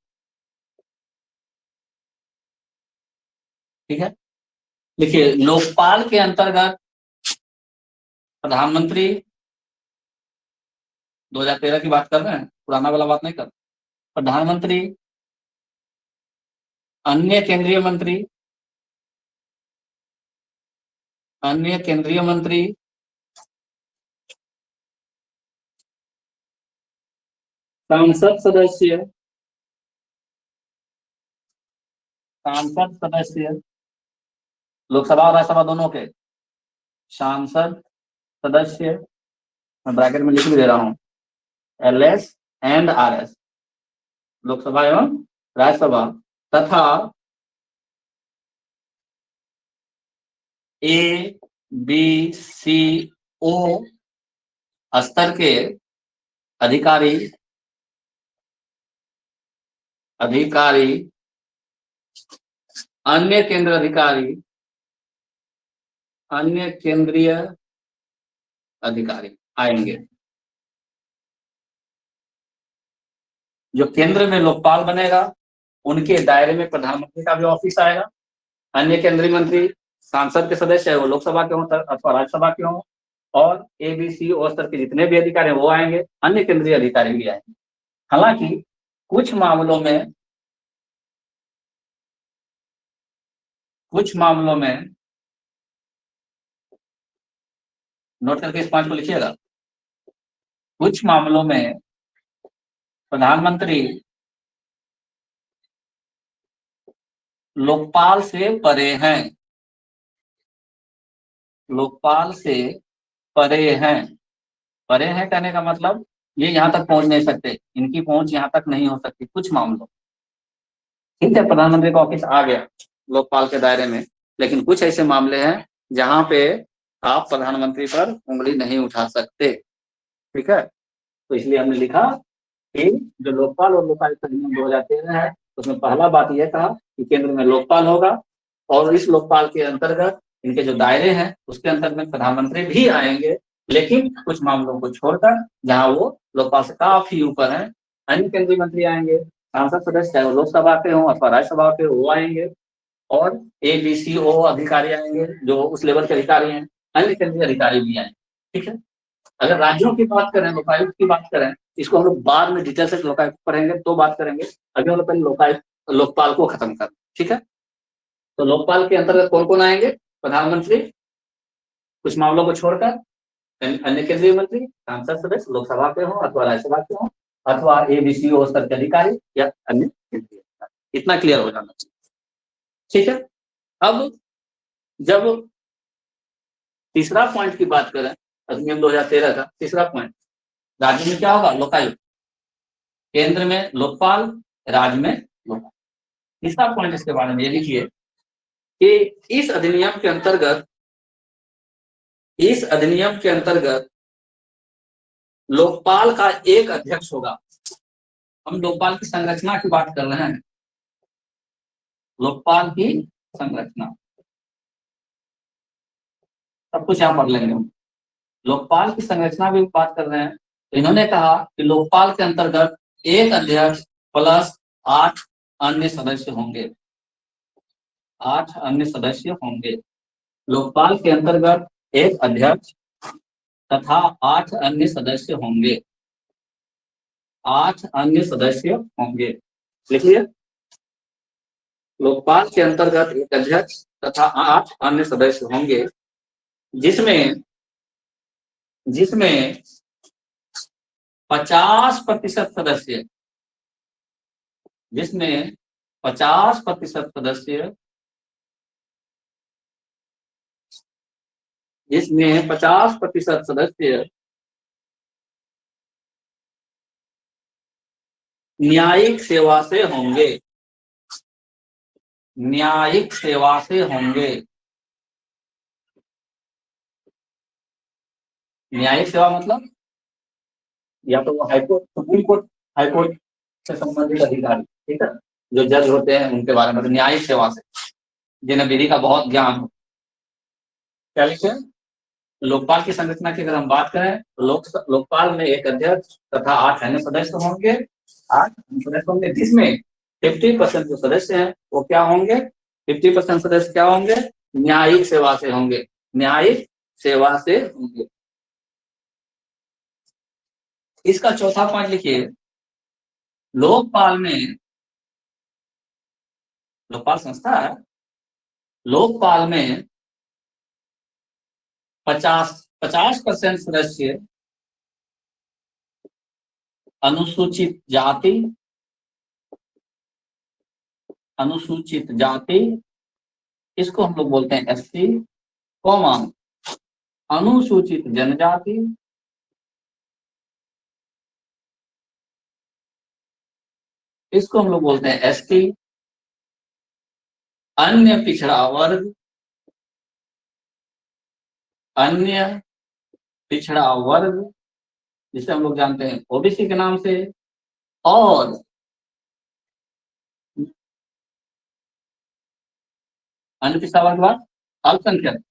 [SPEAKER 1] ठीक है, देखिए लोकपाल के अंतर्गत प्रधानमंत्री, 2013 की बात कर रहे हैं, पुराना वाला बात नहीं कर, प्रधानमंत्री, अन्य केंद्रीय मंत्री, सांसद सदस्य, लोकसभा और राज्यसभा दोनों के सांसद सदस्य, मैं ब्रैकेट में लिख भी दे रहा हूं, LS एंड RS, लोकसभा एवं राज्यसभा, तथा ABCO स्तर के अधिकारी, अन्य केंद्रीय अधिकारी आएंगे। जो केंद्र में लोकपाल बनेगा उनके दायरे में प्रधानमंत्री का भी ऑफिस आएगा। अन्य केंद्रीय मंत्री, सांसद के सदस्य है वो लोकसभा के हों अथवा राज्यसभा के हों, और ABCO स्तर के जितने भी अधिकारी हैं वो आएंगे, अन्य केंद्रीय अधिकारी भी आएंगे। हालांकि कुछ मामलों में नोट करके इस पॉइंट को लिखिएगा, कुछ मामलों में प्रधानमंत्री लोकपाल से परे हैं, लोकपाल से परे हैं। परे हैं कहने का मतलब ये यहाँ तक पहुंच नहीं सकते, इनकी पहुंच यहाँ तक नहीं हो सकती कुछ मामलों। ठीक है, प्रधानमंत्री का ऑफिस आ गया लोकपाल के दायरे में, लेकिन कुछ ऐसे मामले हैं जहां पे आप प्रधानमंत्री पर उंगली नहीं उठा सकते। ठीक है, तो इसलिए हमने लिखा कि जो लोकपाल और लोकायुक्त अधिनियम 2013 है उसमें पहला बात यह कहा कि केंद्र में लोकपाल होगा और इस लोकपाल के अंतर्गत इनके जो दायरे हैं उसके अंतर्गत प्रधानमंत्री भी आएंगे, लेकिन कुछ मामलों को छोड़कर जहां वो लोकपाल से काफी ऊपर है। अन्य केंद्रीय मंत्री आएंगे, सांसद सदस्य चाहे वो लोकसभा के हों अथवा राज्यसभा के, वो आएंगे, और एबीसीओ अधिकारी आएंगे जो उस लेवल के अधिकारी हैं, अन्य केंद्रीय अधिकारी भी आएंगे। ठीक है, अगर राज्यों की बात करें, लोकायुक्त की बात करें, इसको हम लोग बाद में डिटेल से लोकायुक्त पढ़ेंगे तो बात करेंगे। अभी हम लोग पहले लोकपाल को खत्म कर। ठीक है, तो लोकपाल के अंतर्गत कौन कौन आएंगे? प्रधानमंत्री, कुछ मामलों को छोड़कर अन्य केंद्रीय मंत्री, सांसद सदस्य लोकसभा के हों अथवा राज्यसभा के हों, अथवा एबीसीओ स्तर के अधिकारी या अन्य केंद्रीय अधिकारी। इतना क्लियर हो जाना चाहिए। ठीक है, अब जब तीसरा पॉइंट की बात करें, अधिनियम 2013 का तीसरा पॉइंट, राज्य में क्या होगा? लोकायुक्त, केंद्र में लोकपाल, राज्य में लोकपाल। तीसरा पॉइंट इसके बारे में ये लिखिए कि इस अधिनियम के अंतर्गत लोकपाल का एक अध्यक्ष होगा। हम लोकपाल की संरचना की बात कर रहे हैं, लोकपाल की संरचना, सब कुछ यहां पढ़ लेंगे हम। लोकपाल की संरचना भी बात कर रहे हैं, तो इन्होंने कहा कि लोकपाल के अंतर्गत एक अध्यक्ष प्लस 8 अन्य सदस्य होंगे। 8 अन्य सदस्य होंगे। लोकपाल के अंतर्गत एक अध्यक्ष तथा 8 अन्य सदस्य होंगे। 8 अन्य सदस्य होंगे, लिखिए। लोकपाल के अंतर्गत एक अध्यक्ष तथा 8 अन्य सदस्य होंगे, जिसमें 50% सदस्य, जिसमें 50% सदस्य, जिसमें 50% सदस्य न्यायिक सेवा से होंगे। न्यायिक सेवा से होंगे। न्यायिक सेवा मतलब या तो वो हाईकोर्ट, सुप्रीम कोर्ट, हाईकोर्ट से संबंधित अधिकारी, ठीक है, जो जज होते हैं उनके बारे में, तो न्यायिक सेवा से, जिन्हें विधि का बहुत ज्ञान हो। क्या लिखे? लोकपाल की संरचना की अगर हम बात करें तो लोकपाल में एक अध्यक्ष तथा 8 अन्य सदस्य होंगे। 8 सदस्य होंगे, जिसमें 50% जो सदस्य हैं वो क्या होंगे? 50% सदस्य क्या होंगे? न्यायिक सेवा से होंगे। न्यायिक सेवा से होंगे। इसका चौथा पॉइंट लिखिए। लोकपाल में, लोकपाल संस्था है, लोकपाल में 50% सदस्य अनुसूचित जाति, अनुसूचित जाति, इसको हम लोग बोलते हैं एससी, कौमा अनुसूचित जनजाति, इसको हम लोग बोलते हैं एसटी, अन्य पिछड़ा वर्ग, अन्य पिछड़ा वर्ग जिसे हम लोग जानते हैं ओबीसी के नाम से, और अन्य पिछड़ा वर्ग बाद अल्पसंख्यक,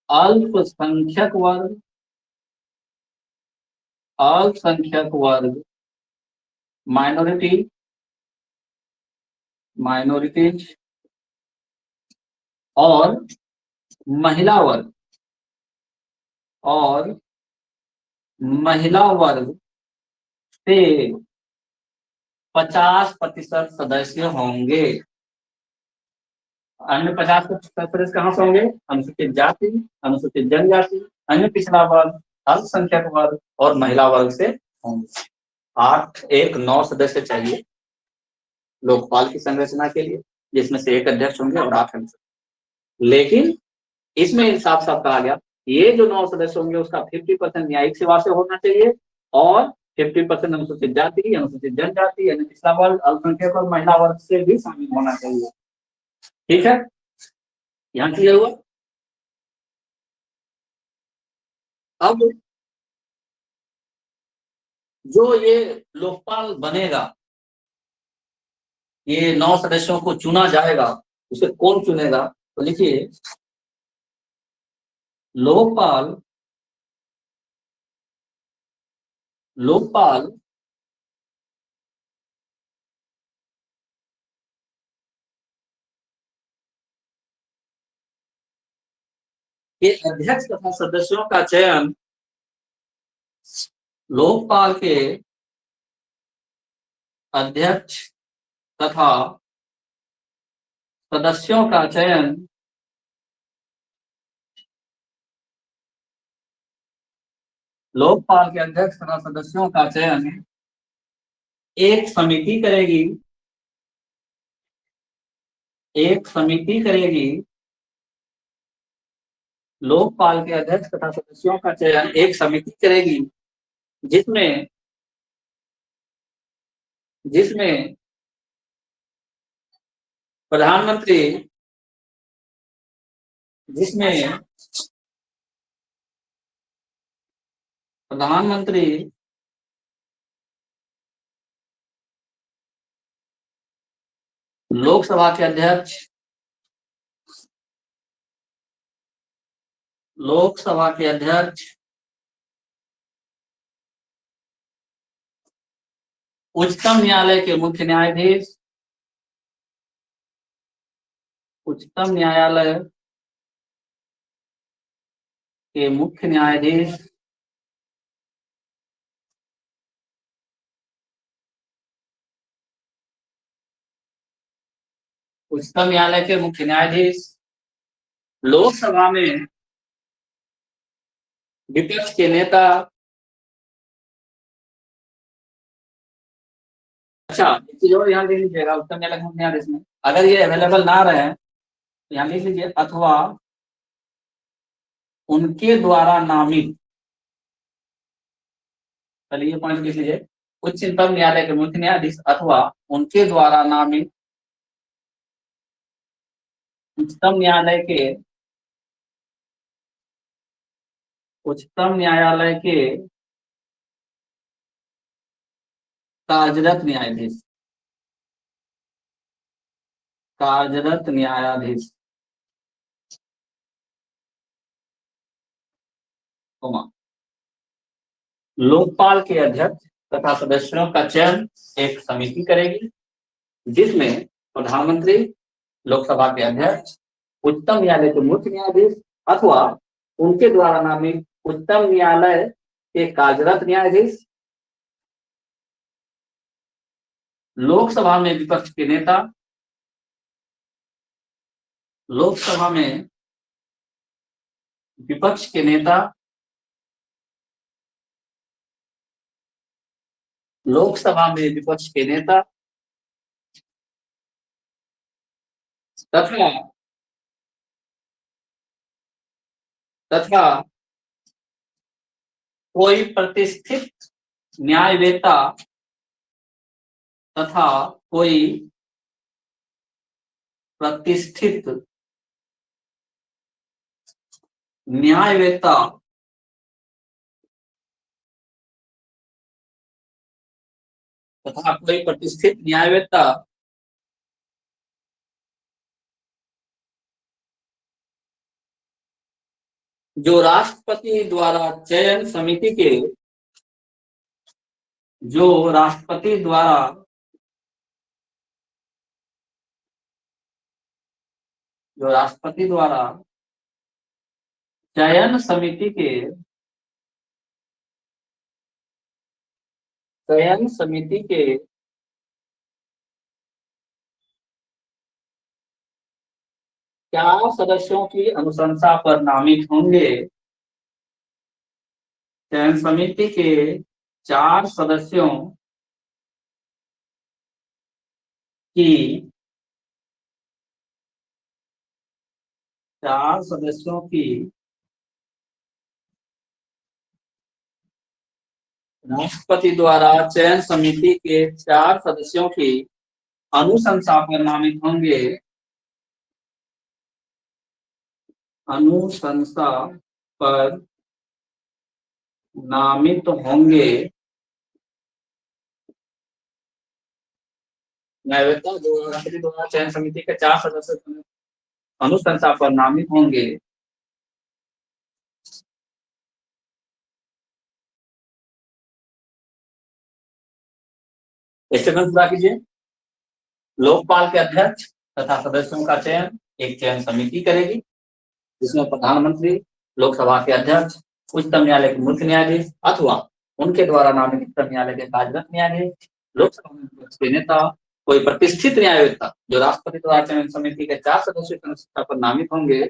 [SPEAKER 1] अल्पसंख्यक वर्ग, अल्पसंख्यक वर्ग, माइनॉरिटी, माइनॉरिटीज, और महिला वर्ग, और महिला वर्ग से 50% सदस्य होंगे। अन्य 50% सदस्य कहां से होंगे? अनुसूचित जाति, अनुसूचित जनजाति, अन्य पिछड़ा वर्ग, अल्पसंख्यक वर्ग और महिला वर्ग से होंगे। 8 1 9 सदस्य चाहिए लोकपाल की संरचना के लिए, जिसमें से एक अध्यक्ष होंगे और 8 सदस्य। लेकिन इसमें साफ साफ कहा गया ये जो 9 सदस्य होंगे उसका 50% न्यायिक सेवा से होना चाहिए, और 50% अनुसूचित जाति, अनुसूचित जनजाति, अन्य पिछड़ा वर्ग, अल्पसंख्यक और महिला वर्ग से भी शामिल होना चाहिए। ठीक है, यहाँ क्लियर हुआ? अब जो ये लोकपाल बनेगा, ये 9 सदस्यों को चुना जाएगा, उसे कौन चुनेगा? तो लिखिए, लोकपाल लोकपाल के अध्यक्ष तथा सदस्यों का चयन लोकपाल के अध्यक्ष तथा सदस्यों का चयन लोकपाल के अध्यक्ष तथा सदस्यों का चयन एक समिति करेगी। एक समिति करेगी। लोकपाल के अध्यक्ष तथा सदस्यों का चयन एक समिति करेगी जिसमें जिसमें प्रधानमंत्री जिसमें प्रधानमंत्री लोकसभा के अध्यक्ष लोकसभा के अध्यक्ष उच्चतम न्यायालय के मुख्य न्यायाधीश उच्चतम न्यायालय के मुख्य न्यायाधीश उच्चतम न्यायालय के मुख्य न्यायाधीश लोकसभा में विपक्ष के नेता। अच्छा, एक चीज और ध्यान दे लीजिएगा, उच्चतम न्यायालय के मुख्य न्यायाधीश में अगर ये अवेलेबल ना रहे तो यहाँ लिख लीजिए अथवा उनके द्वारा नामित। चलिए पॉइंट लिख लीजिए, उच्चतम न्यायालय के मुख्य न्यायाधीश अथवा उनके द्वारा नामित उच्चतम न्यायालय के उच्चतम न्यायालय के कार्यरत न्यायाधीश कार्यरत न्यायाधीश लोकपाल के अध्यक्ष तथा सदस्यों का चयन एक समिति करेगी जिसमें प्रधानमंत्री लोकसभा के अध्यक्ष उच्चतम न्यायालय के मुख्य न्यायाधीश अथवा उनके द्वारा नामित उच्चतम न्यायालय के कार्यरत न्यायाधीश लोकसभा में विपक्ष के नेता लोकसभा में विपक्ष के नेता लोकसभा में विपक्ष के नेता तथा तथा कोई प्रतिष्ठित न्यायवेत्ता तथा कोई प्रतिष्ठित न्यायवेत्ता तथा कोई प्रतिष्ठित न्यायवेत्ता जो राष्ट्रपति द्वारा चयन समिति के जो राष्ट्रपति द्वारा चयन समिति के 4 सदस्यों की अनुशंसा पर नामित होंगे। चयन समिति के 4 सदस्यों की 4 सदस्यों की राष्ट्रपति द्वारा चयन समिति के 4 सदस्यों की अनुशंसा पर नामित होंगे। अनुशंसा पर नामित होंगे न्यायवेत्ता जो राष्ट्रपति द्वारा चयन समिति के 4 सदस्य अनुशंसा पर नामित होंगे। स्टेटमेंट पूरा कीजिए। लोकपाल के अध्यक्ष तथा सदस्यों का चयन एक चयन समिति करेगी, जिसमें प्रधानमंत्री, लोकसभा के अध्यक्ष, उच्चतम न्यायालय के मुख्य न्यायाधीश अथवा उनके द्वारा नामित उच्चतम न्यायालय के कार्यरत न्यायाधीश, लोकसभा में विपक्ष के नेता, कोई प्रतिष्ठित न्यायवेत्ता जो राष्ट्रपति द्वारा चयन समिति के 4 सदस्यों की अनुशंसा पर नामित होंगे,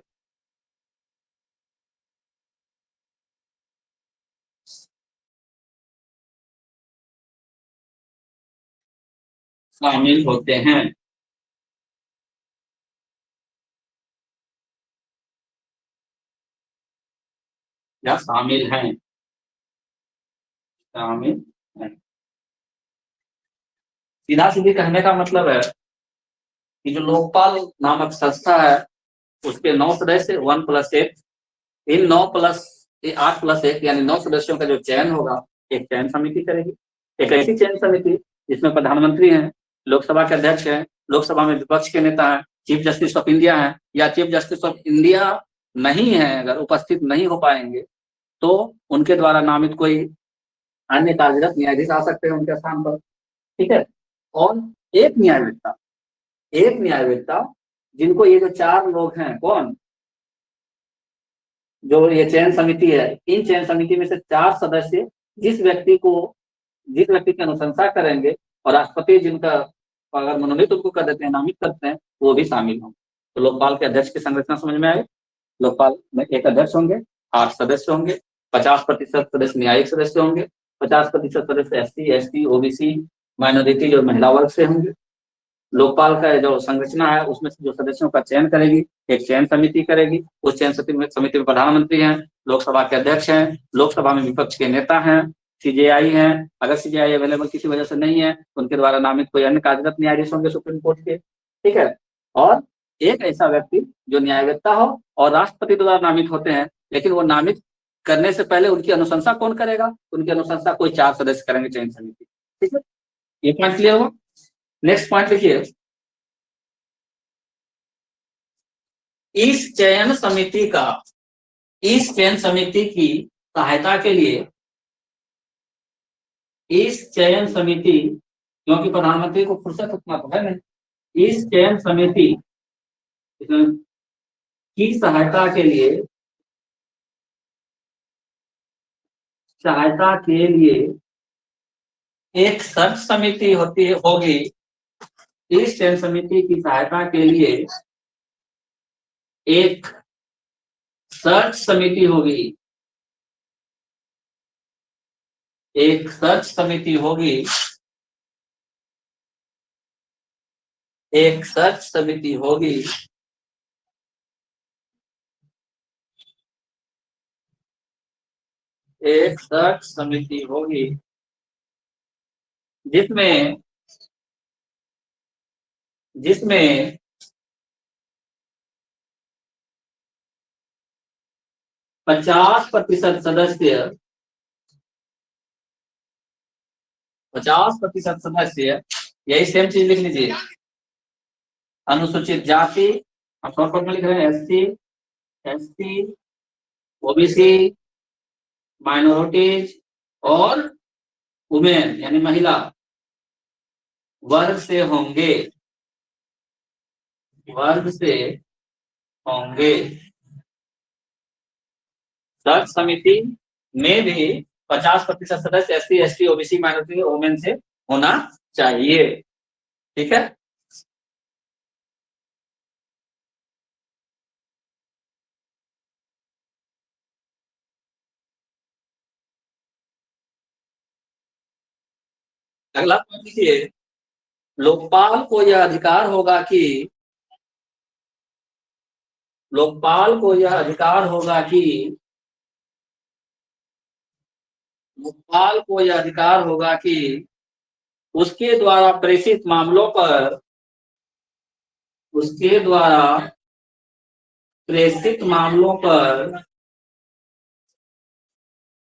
[SPEAKER 1] शामिल होते हैं। या शामिल हैं, शामिल हैं। सीधा सीधी कहने का मतलब है कि जो लोकपाल नामक संस्था है उसके 9 सदस्य 1+1, इन 8+1 यानी 9 सदस्यों का जो चयन होगा एक चयन समिति करेगी। एक ऐसी चयन समिति जिसमें प्रधानमंत्री हैं, लोकसभा के अध्यक्ष हैं, लोकसभा में विपक्ष के नेता हैं, चीफ जस्टिस ऑफ इंडिया हैं, या चीफ जस्टिस ऑफ इंडिया नहीं है, अगर उपस्थित नहीं हो पाएंगे तो उनके द्वारा नामित कोई अन्य कार्यरत न्यायाधीश आ सकते हैं उनके स्थान पर। ठीक है। और एक न्यायवेत्ता जिनको ये जो 4 लोग हैं, कौन, जो ये चयन समिति है, इन चयन समिति में से 4 सदस्य जिस व्यक्ति की अनुशंसा करेंगे और राष्ट्रपति जिनका अगर मनोनीत उनको कर देते हैं, नामित करते हैं, वो भी शामिल होंगे। तो लोकपाल के अध्यक्ष की संरचना समझ में आई। लोकपाल में एक अध्यक्ष होंगे, 8 सदस्य होंगे, 50% सदस्य न्यायिक सदस्य होंगे, 50% सदस्य SC, ST, OBC, माइनॉरिटी और महिला वर्ग से होंगे। लोकपाल का जो संरचना है उसमें से जो सदस्यों का चयन करेगी एक चयन समिति करेगी। उस चयन समिति में प्रधानमंत्री हैं, लोकसभा के अध्यक्ष हैं, लोकसभा में विपक्ष के नेता हैं, CJI हैं, अगर CJI अवेलेबल किसी वजह से नहीं है तो उनके द्वारा नामित कोई अन्य कार्यरत न्यायाधीश होंगे सुप्रीम कोर्ट के। ठीक है। और एक ऐसा व्यक्ति जो न्यायवेत्ता हो और राष्ट्रपति द्वारा नामित होते हैं, लेकिन वो नामित करने से पहले उनकी अनुशंसा कौन करेगा? उनकी अनुशंसा कोई 4 सदस्य करेंगे चयन समिति। ठीक है, ये पॉइंट क्लियर हुआ। नेक्स्ट पॉइंट लिखिए, इस चयन समिति की सहायता के लिए, इस चयन समिति, क्योंकि प्रधानमंत्री को फुर्सत उतना तो है नहीं, इस चयन समिति की सहायता के लिए एक सर्च समिति होगी। इस चयन समिति की सहायता के लिए एक सर्च समिति होगी, एक सर्च समिति होगी, एक सर्च समिति होगी एक सर्च समिति होगी जिसमें 50% सदस्य 50% सदस्य, यही सेम चीज लिख लीजिए, अनुसूचित जाति, हम शॉर्टकट में लिख रहे हैं SC, ST, OBC, माइनॉरिटीज और वुमेन यानी महिला वर्ग से होंगे, सर्च समिति में भी 50% सदस्य SC, ST, OBC, माइनॉरिटी और वुमेन से होना चाहिए। ठीक है। अगला पॉइंट लिखिए, लोकपाल को यह अधिकार होगा कि लोकपाल को यह अधिकार होगा कि उसके द्वारा प्रेषित मामलों पर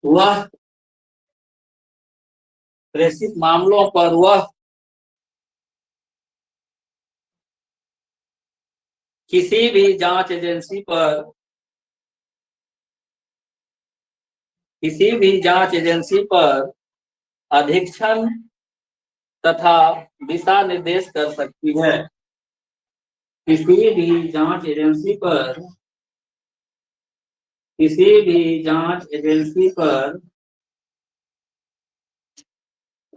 [SPEAKER 1] वह किसी भी जांच एजेंसी पर अधीक्षण तथा दिशा निर्देश कर सकती है। किसी भी जांच एजेंसी पर किसी भी जांच एजेंसी पर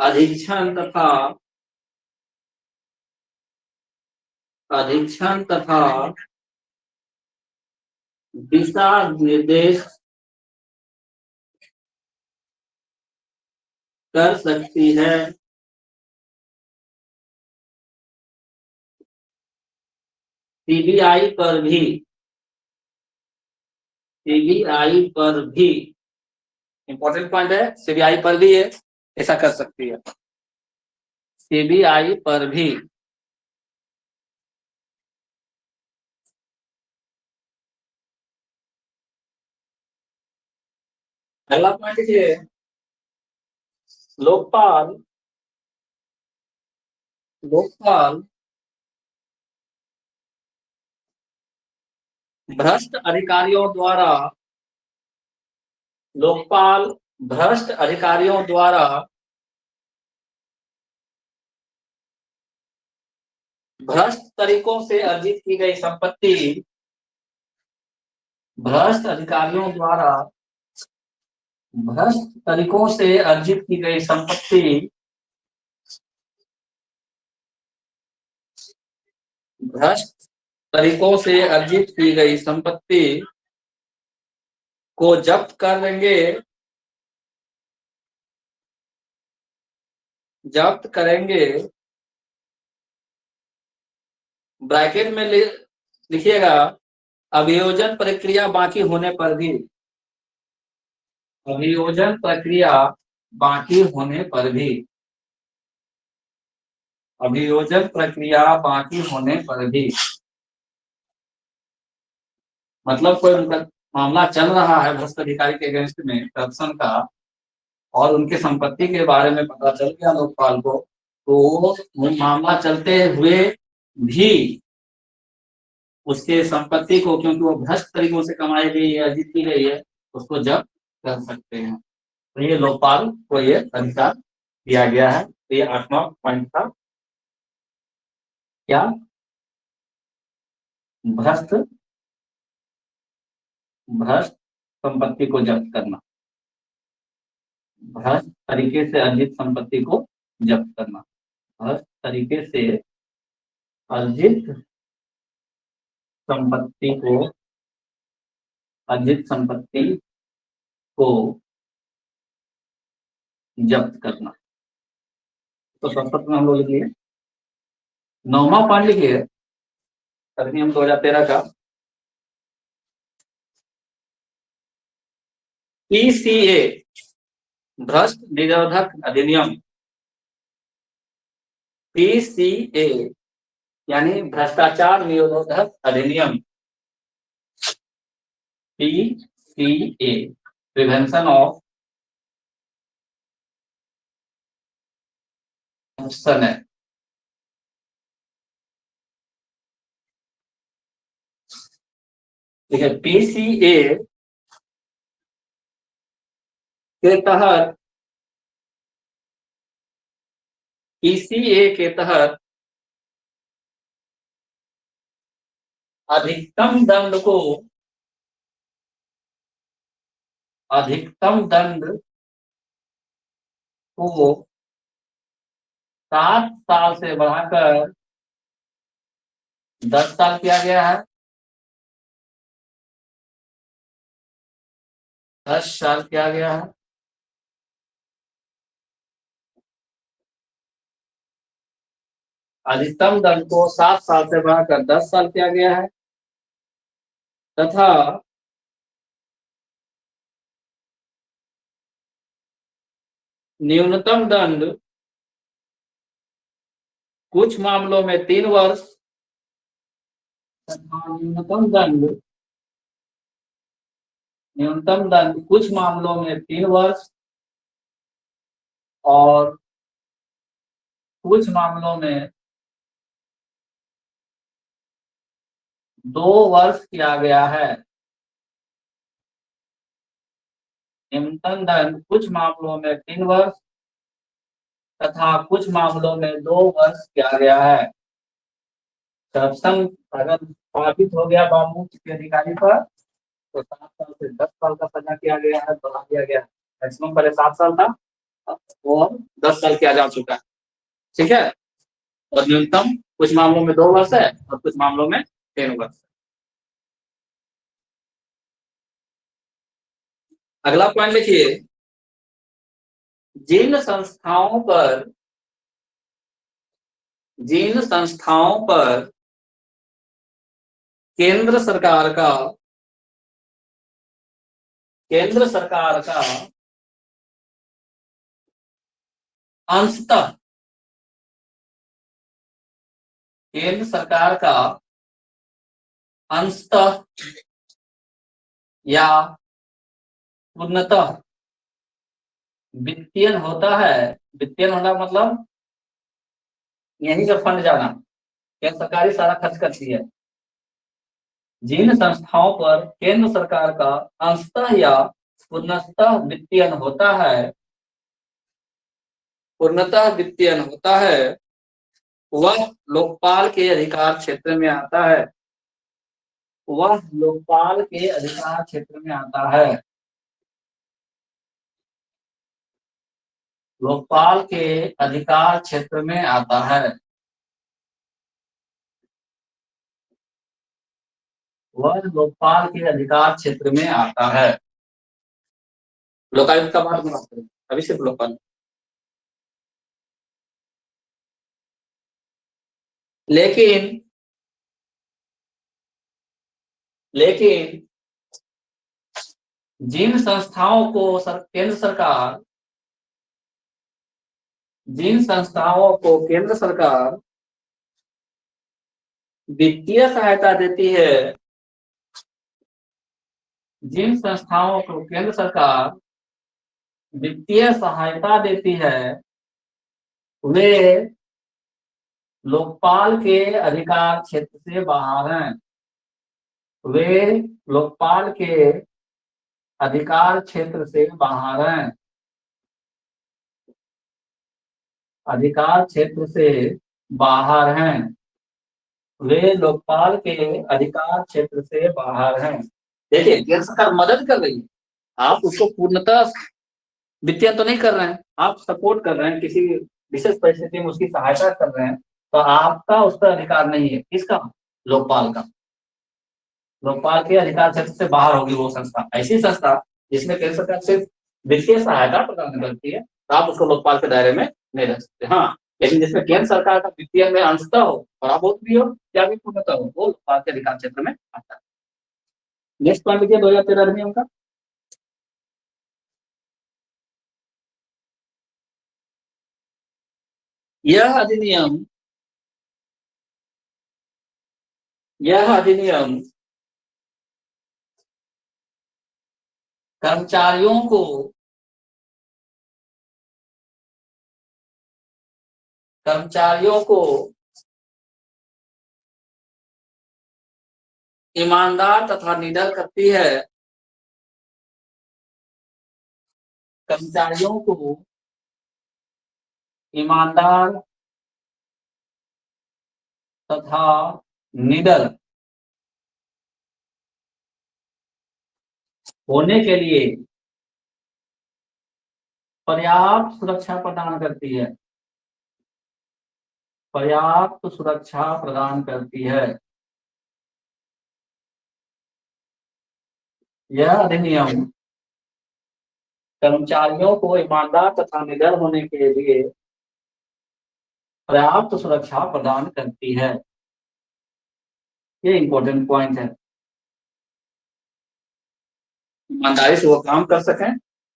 [SPEAKER 1] अधीक्षण तथा दिशा निर्देश कर सकती है। सीबीआई पर भी इंपॉर्टेंट पॉइंट है, सीबीआई पर भी है, ऐसा कर सकती है। सीबीआई पर भी अगला पॉइंट देखिए, लोकपाल लोकपाल भ्रष्ट अधिकारियों द्वारा लोकपाल भ्रष्ट अधिकारियों द्वारा भ्रष्ट तरीकों से अर्जित की गई संपत्ति भ्रष्ट अधिकारियों द्वारा भ्रष्ट तरीकों से अर्जित की गई संपत्ति भ्रष्ट तरीकों से अर्जित की गई संपत्ति को जब्त कर लेंगे जब्त करेंगे। ब्रैकेट में लिखिएगा, अभियोजन प्रक्रिया बाकी होने पर भी अभियोजन प्रक्रिया बाकी होने पर भी अभियोजन प्रक्रिया बाकी होने पर भी मतलब कोई मामला चल रहा है भ्रष्ट अधिकारी के अगेंस्ट में करप्शन का, और उनकी संपत्ति के बारे में पता चल गया लोकपाल को, तो वो मामला चलते हुए भी उसके संपत्ति को, क्योंकि वो भ्रष्ट तरीकों से कमाई गई है, अर्जित की गई है, उसको जब्त कर सकते हैं। तो ये लोकपाल को ये अधिकार दिया गया है। तो ये 8वां पॉइंट था, क्या? भ्रष्ट भ्रष्ट संपत्ति को जब्त करना, भ्रष्ट तरीके से अर्जित संपत्ति को जब्त करना, भ्रष्ट तरीके से अर्जित संपत्ति को को जब्त करना। तो संपत्ति में हम लोग लिखिए 9वां पॉइंट लिखिए, अधिनियम 2013 का पीसीए भ्रष्ट निरोधक अधिनियम, पीसीए यानी भ्रष्टाचार निरोधक अधिनियम, पीसीए प्रिवेंशन ऑफ करप्शन है। ठीक है, पीसीए के तहत अधिकतम दंड को अधिकतम दंड को 7 साल से बढ़ाकर 10 साल किया गया है। 10 साल किया गया है। अधिकतम दंड को 7 साल से बढ़ाकर 10 साल किया गया है तथा न्यूनतम दंड कुछ मामलों में 3 वर्ष तथा न्यूनतम दंड कुछ मामलों में 3 वर्ष और कुछ मामलों में 2 वर्ष किया गया है। न्यूनतम दंड कुछ मामलों में 3 वर्ष तथा कुछ मामलों में 2 वर्ष किया गया है। करप्शन अगर साबित हो गया बाबू किसी अधिकारी पर तो 7 साल से 10 साल का सजा किया गया है, बढ़ा दिया गया है। मैक्सिमम पहले 7 साल था, वो अब 10 साल किया जा चुका है। ठीक है, और न्यूनतम कुछ मामलों में 2 वर्ष है और कुछ मामलों में 3 वर्ष। अगला पॉइंट लिखिए, जिन संस्थाओं पर केंद्र सरकार का अंशतः केंद्र सरकार का अंशतः या पूर्णतः वित्तीयन होता है। वित्तीयन होना मतलब यहीं का फंड जाना, केंद्र सरकार ही सारा खर्च करती है। जिन संस्थाओं पर केंद्र सरकार का अंशतः या पूर्णतः वित्तीयन होता है, वह लोकपाल के अधिकार क्षेत्र में आता है। लोकपाल के अधिकार क्षेत्र में आता है। वह लोकपाल के अधिकार क्षेत्र में आता है। लोकायुक्त का बात बात करें, अभी सिर्फ लोकपाल। लेकिन जिन संस्थाओं को केंद्र सरकार वित्तीय सहायता देती है, जिन संस्थाओं को केंद्र सरकार वित्तीय सहायता देती है, वे लोकपाल के अधिकार क्षेत्र से बाहर हैं। वे लोकपाल के अधिकार क्षेत्र से बाहर हैं। अधिकार क्षेत्र से बाहर हैं। वे लोकपाल के अधिकार क्षेत्र से बाहर हैं। देखिए, केंद्र सरकार मदद कर रही है, आप उसको पूर्णतः वित्तीय तो नहीं कर रहे हैं, आप सपोर्ट कर रहे हैं, किसी विशेष परिस्थिति में उसकी सहायता कर रहे हैं, तो आपका उस पर अधिकार नहीं है। किसका? लोकपाल का। लोकपाल के अधिकार क्षेत्र से बाहर होगी वो संस्था। ऐसी संस्था जिसमें केंद्र सरकार सिर्फ वित्तीय सहायता प्रदान करती है, तो आप उसको लोकपाल के दायरे में नहीं रख सकते। हाँ, लेकिन जिसमें केंद्र सरकार का वित्तीय में अंशतः हो, थोड़ा बहुत भी हो या भी पूर्णतः हो, वो लोकपाल के अधिकार क्षेत्र में आता है। नेक्स्ट पॉइंट लिखिए 2013 अधिनियम का। यह अधिनियम कर्मचारियों को ईमानदार तथा निडर करती है। कर्मचारियों को ईमानदार तथा निडर होने के लिए पर्याप्त सुरक्षा प्रदान करती है। पर्याप्त सुरक्षा प्रदान करती है। यह अधिनियम कर्मचारियों को ईमानदार तथा निडर होने के लिए पर्याप्त सुरक्षा प्रदान करती है। ये इंपॉर्टेंट पॉइंट है। ईमानदारी से वो काम कर सकें,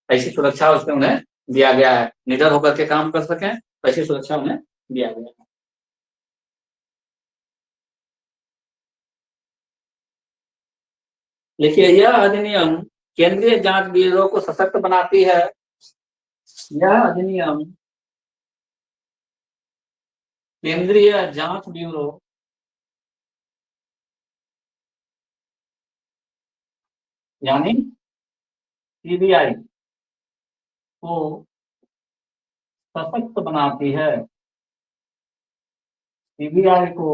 [SPEAKER 1] ऐसी सुरक्षा उसमें उन्हें दिया गया है। निडर होकर के काम कर सकें, ऐसी सुरक्षा उन्हें दिया गया है। देखिए, यह अधिनियम केंद्रीय जांच ब्यूरो को सशक्त बनाती है। यह अधिनियम केंद्रीय जांच ब्यूरो यानी सीबीआई को सशक्त बनाती है, सीबीआई को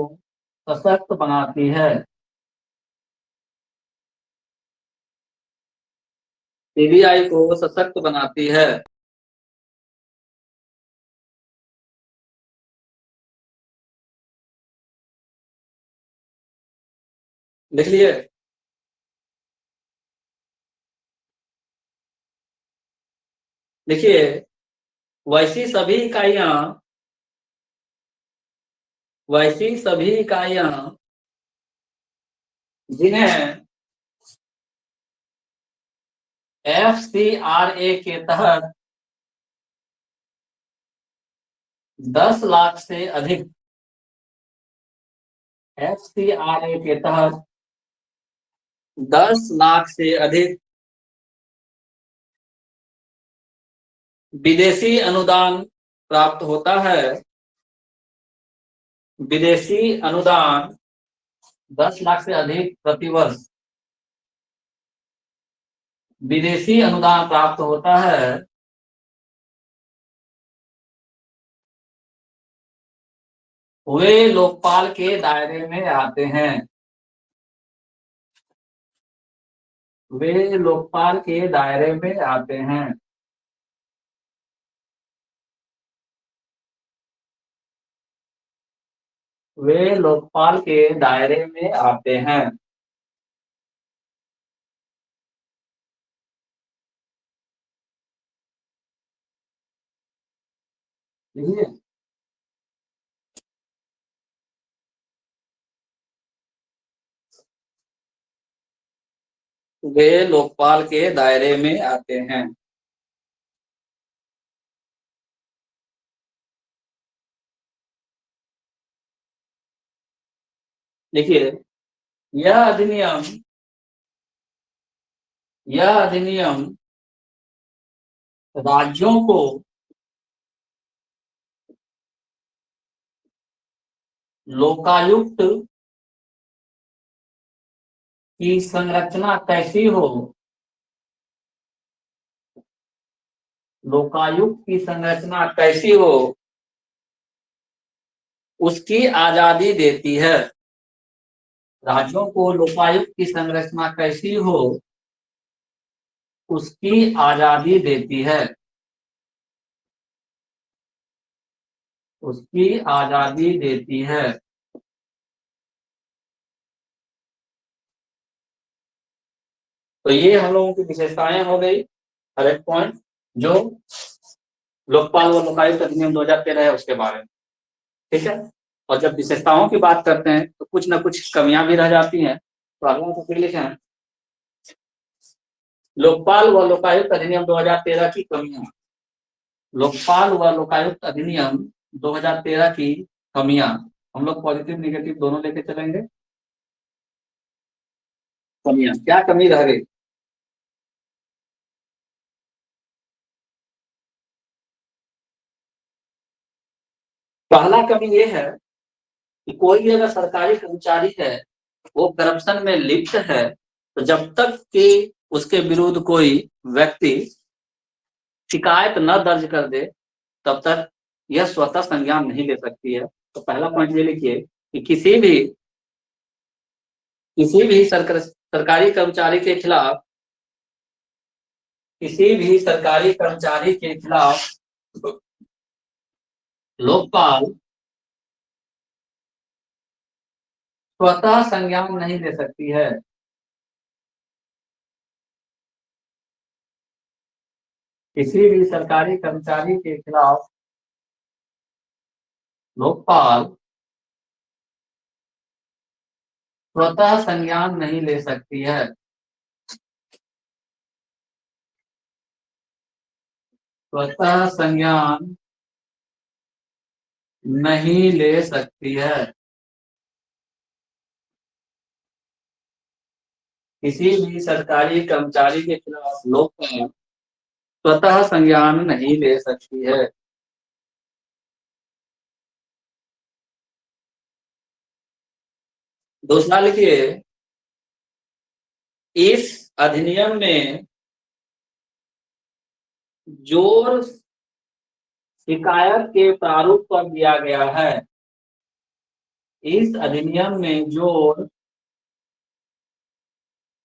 [SPEAKER 1] सशक्त बनाती है, सीबीआई को सशक्त बनाती है। लिख लिए? देखिए, वैसी सभी इकाइयां वैसी सभी इकाइयां जिन्हें एफसीआरए के तहत 10 लाख से अधिक, एफसीआरए के तहत 10 लाख से अधिक विदेशी अनुदान प्राप्त होता है, विदेशी अनुदान 10 लाख से अधिक प्रतिवर्ष विदेशी अनुदान प्राप्त होता है, वे लोकपाल के दायरे में आते हैं, वे लोकपाल के दायरे में आते हैं। वे लोकपाल के दायरे में आते हैं। ठीक है, वे लोकपाल के दायरे में आते हैं। देखिए, यह अधिनियम यह अधिनियम राज्यों को लोकायुक्त की संरचना कैसी हो, लोकायुक्त की संरचना कैसी हो, उसकी आजादी देती है। राज्यों को लोकायुक्त की संरचना कैसी हो, उसकी आजादी देती है, उसकी आजादी देती है। तो ये हम लोगों की विशेषताएं हो गई, हर एक पॉइंट जो लोकपाल व लोकायुक्त अधिनियम 2013 है उसके बारे में। ठीक है, और जब विशेषताओं की बात करते हैं तो कुछ ना कुछ कमियां भी रह जाती हैं, तो अगला तो फिर लिखे हैं लोकपाल व लोकायुक्त अधिनियम 2013 की कमियां, लोकपाल व लोकायुक्त अधिनियम 2013 की कमियां। हम लोग पॉजिटिव निगेटिव दोनों लेके चलेंगे। कमियां, क्या कमी रह गई? पहला कमी ये है कि कोई भी अगर सरकारी कर्मचारी है, वो करप्शन में लिप्त है, तो जब तक कि उसके विरुद्ध कोई व्यक्ति शिकायत न दर्ज कर दे, तब तक यह स्वतः संज्ञान नहीं ले सकती है। तो पहला पॉइंट ये लिखिए कि किसी भी सरकारी कर्मचारी के खिलाफ, किसी भी सरकारी कर्मचारी के खिलाफ लोकपाल स्वतः संज्ञान नहीं ले सकती है। किसी भी सरकारी कर्मचारी के खिलाफ लोकपाल स्वतः संज्ञान नहीं ले सकती है। स्वतः संज्ञान नहीं ले सकती है। किसी भी सरकारी कर्मचारी के खिलाफ लोकपाल स्वतः संज्ञान नहीं ले सकती है। दूसरा लिखिए, इस अधिनियम में जोर शिकायत के प्रारूप पर दिया गया है। इस अधिनियम में जोर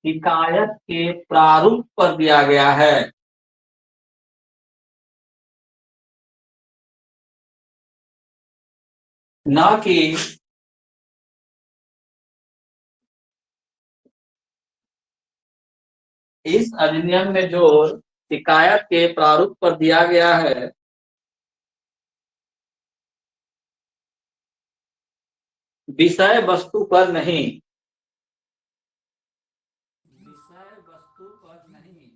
[SPEAKER 1] शिकायत के प्रारूप पर दिया गया है, न कि इस अधिनियम में जोर शिकायत के प्रारूप पर दिया गया है, विषय वस्तु पर नहीं। विषय वस्तु पर नहीं।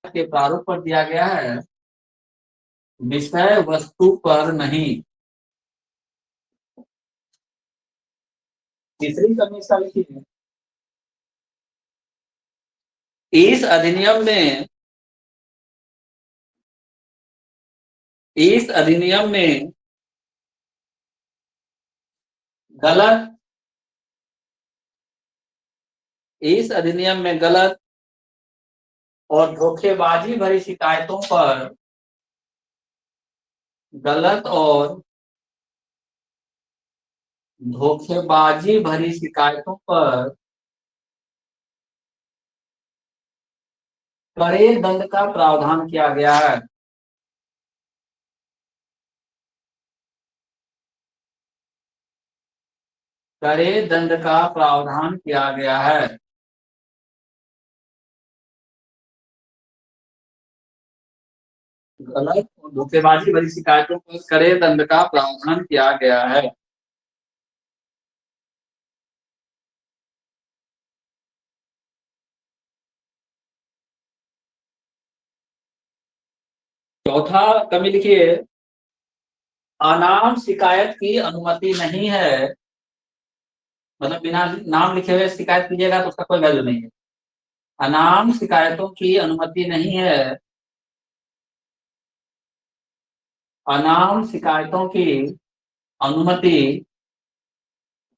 [SPEAKER 1] के प्रारूप पर दिया गया है, विषय वस्तु पर नहीं। तीसरी समीक्षा लिखिए। इस अधिनियम में गलत इस अधिनियम में गलत और धोखेबाजी भरी शिकायतों पर गलत और धोखेबाजी भरी शिकायतों पर कड़े दंड का प्रावधान किया गया है। कड़े दंड का प्रावधान किया गया है। गलत और धोखेबाजी भरी शिकायतों पर कड़े दंड का प्रावधान किया गया है। चौथा कमी लिखिए। अनाम शिकायत की अनुमति नहीं है। मतलब बिना नाम लिखे हुए शिकायत कीजिएगा तो उसका कोई वैल्यू नहीं है। अनाम शिकायतों की अनुमति नहीं है। अनाम शिकायतों की अनुमति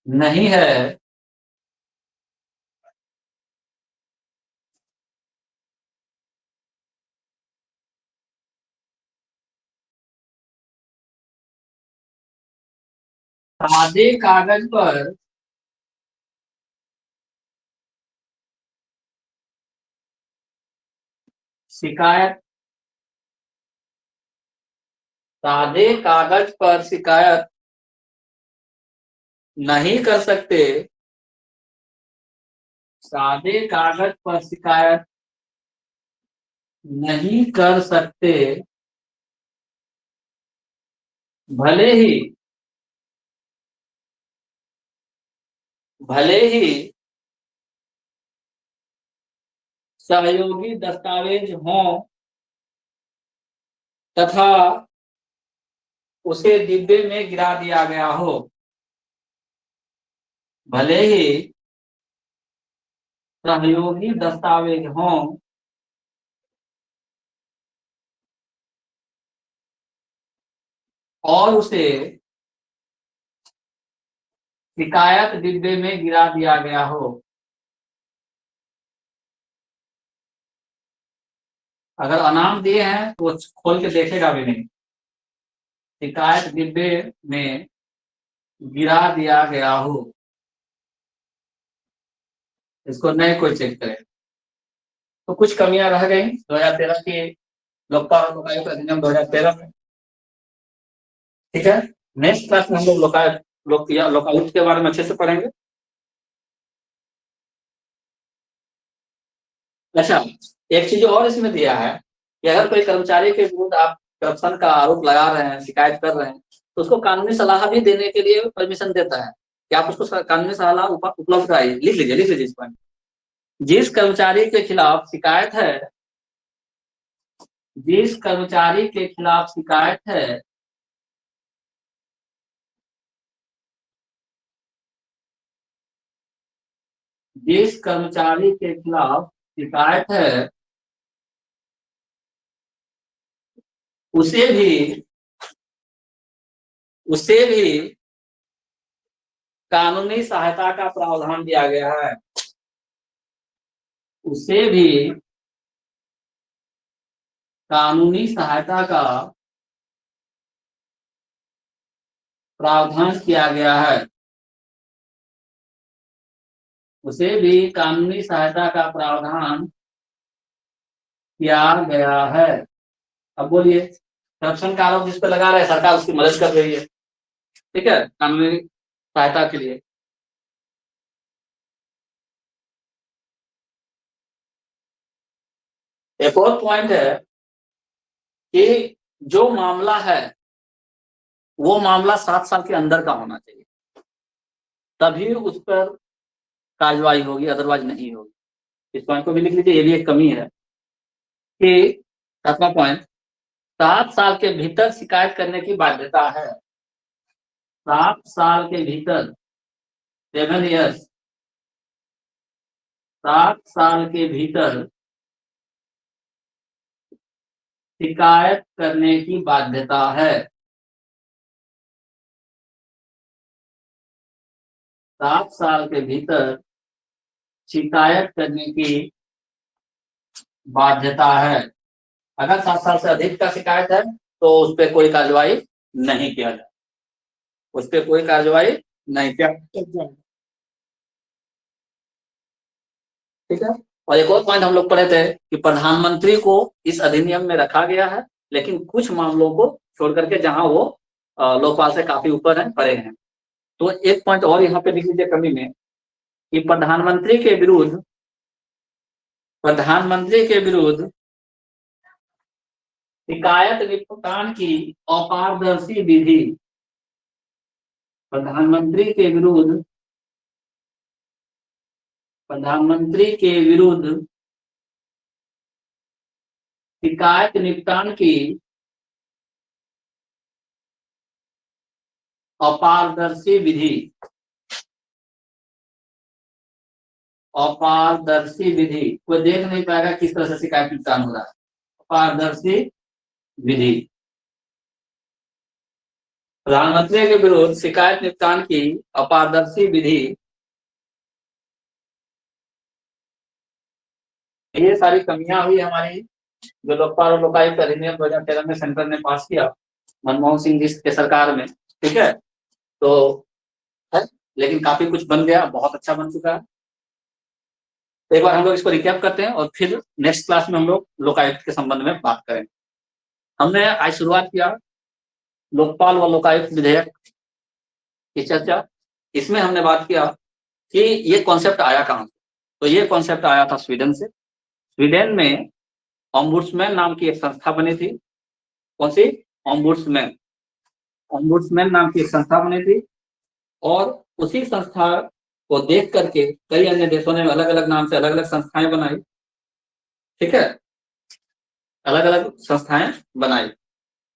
[SPEAKER 1] नहीं है। सादे कागज पर शिकायत सादे कागज पर शिकायत नहीं कर सकते। सादे कागज पर शिकायत नहीं कर सकते। भले ही भले ही सहयोगी दस्तावेज हों तथा उसे डिब्बे में गिरा दिया गया हो। भले ही सहयोगी दस्तावेज हों और उसे शिकायत डिब्बे में गिरा दिया गया हो। अगर अनाम दिए हैं तो खोल के देखेगा भी नहीं। शिकायत डिब्बे में गिरा दिया गया हो, इसको नहीं कोई चेक करे। तो कुछ कमियां रह गई 2013 की लोकपाल और लोकायुक्त अधिनियम 2013 में। ठीक है, नेक्स्ट क्लास में हम लोग लोकायुक्त के बारे में अच्छे से पढ़ेंगे। अच्छा, एक चीज और इसमें दिया है कि अगर कोई कर्मचारी के विरुद्ध आप करप्शन का आरोप लगा रहे हैं, शिकायत कर रहे हैं, तो उसको कानूनी सलाह भी देने के लिए परमिशन देता है कि आप उसको कानूनी सलाह उपलब्ध कराइए। लिख लीजिए इस पर। जिस कर्मचारी के खिलाफ शिकायत है जिस कर्मचारी के खिलाफ शिकायत है जिस कर्मचारी के खिलाफ शिकायत है उसे भी कानूनी सहायता का प्रावधान दिया गया है। उसे भी कानूनी सहायता का प्रावधान किया गया है। उसे भी कानूनी सहायता का प्रावधान किया गया है। अब बोलिए, करप्शन का आरोप जिस पे लगा रहा है सरकार उसकी मदद कर रही है, ठीक है, कानूनी सहायता के लिए। एक और पॉइंट है कि जो मामला है वो मामला 7 साल के अंदर का होना चाहिए, तभी उस पर कार्रवाई होगी, अदरवाइज नहीं होगी। इस पॉइंट को भी लिख लीजिए, ये भी एक कमी है कि 7वां पॉइंट, 7 साल के भीतर शिकायत करने की बाध्यता है। 7 साल के भीतर, 7 years, 7 साल के भीतर शिकायत करने की बाध्यता है। 7 साल के भीतर शिकायत करने की बाध्यता है। अगर 7 साल से अधिक का शिकायत है तो उस पर कोई कार्रवाई नहीं किया जाए, उस पर कोई कार्रवाई नहीं किया जाए, ठीक है। और एक और पॉइंट हम लोग पढ़े थे कि प्रधानमंत्री को इस अधिनियम में रखा गया है, लेकिन कुछ मामलों को छोड़ करके जहां वो लोकपाल से काफी ऊपर है, परे हैं। तो एक पॉइंट और यहाँ पे लिख लीजिए कमी में, कि प्रधानमंत्री के विरुद्ध शिकायत निपटान की अपारदर्शी विधि, प्रधानमंत्री के विरुद्ध शिकायत निपटान की अपारदर्शी विधि, कोई देख नहीं पाएगा किस तरह से शिकायत निपटान हो रहा है। अपारदर्शी विधि, प्रधानमंत्री के विरुद्ध शिकायत निपटान की अपारदर्शी विधि, ये सारी कमियां हुई हमारी जो लोकपाल और लोकायुक्त अधिनियम 2013 में सेंटर ने पास किया मनमोहन सिंह जी के सरकार में, ठीक है। तो है, लेकिन काफी कुछ बन गया, बहुत अच्छा बन चुका है। तो एक बार हम लोग इसको रिकैप करते हैं और फिर नेक्स्ट क्लास में हम लोग लोकायुक्त के संबंध में बात करेंगे। हमने आज शुरुआत किया लोकपाल व लोकायुक्त विधेयक की चर्चा। इसमें हमने बात किया कि ये कॉन्सेप्ट आया कहाँ से। तो ये कॉन्सेप्ट आया था स्वीडन से। स्वीडन में ओम्बुड्समैन नाम की एक संस्था बनी थी। कौन सी? ओम्बुड्समैन। ओम्बुड्समैन नाम की एक संस्था बनी थी और उसी संस्था को देख करके कई अन्य देशों ने अलग अलग नाम से अलग अलग संस्थाएं बनाई, ठीक है, अलग अलग संस्थाएं बनाई।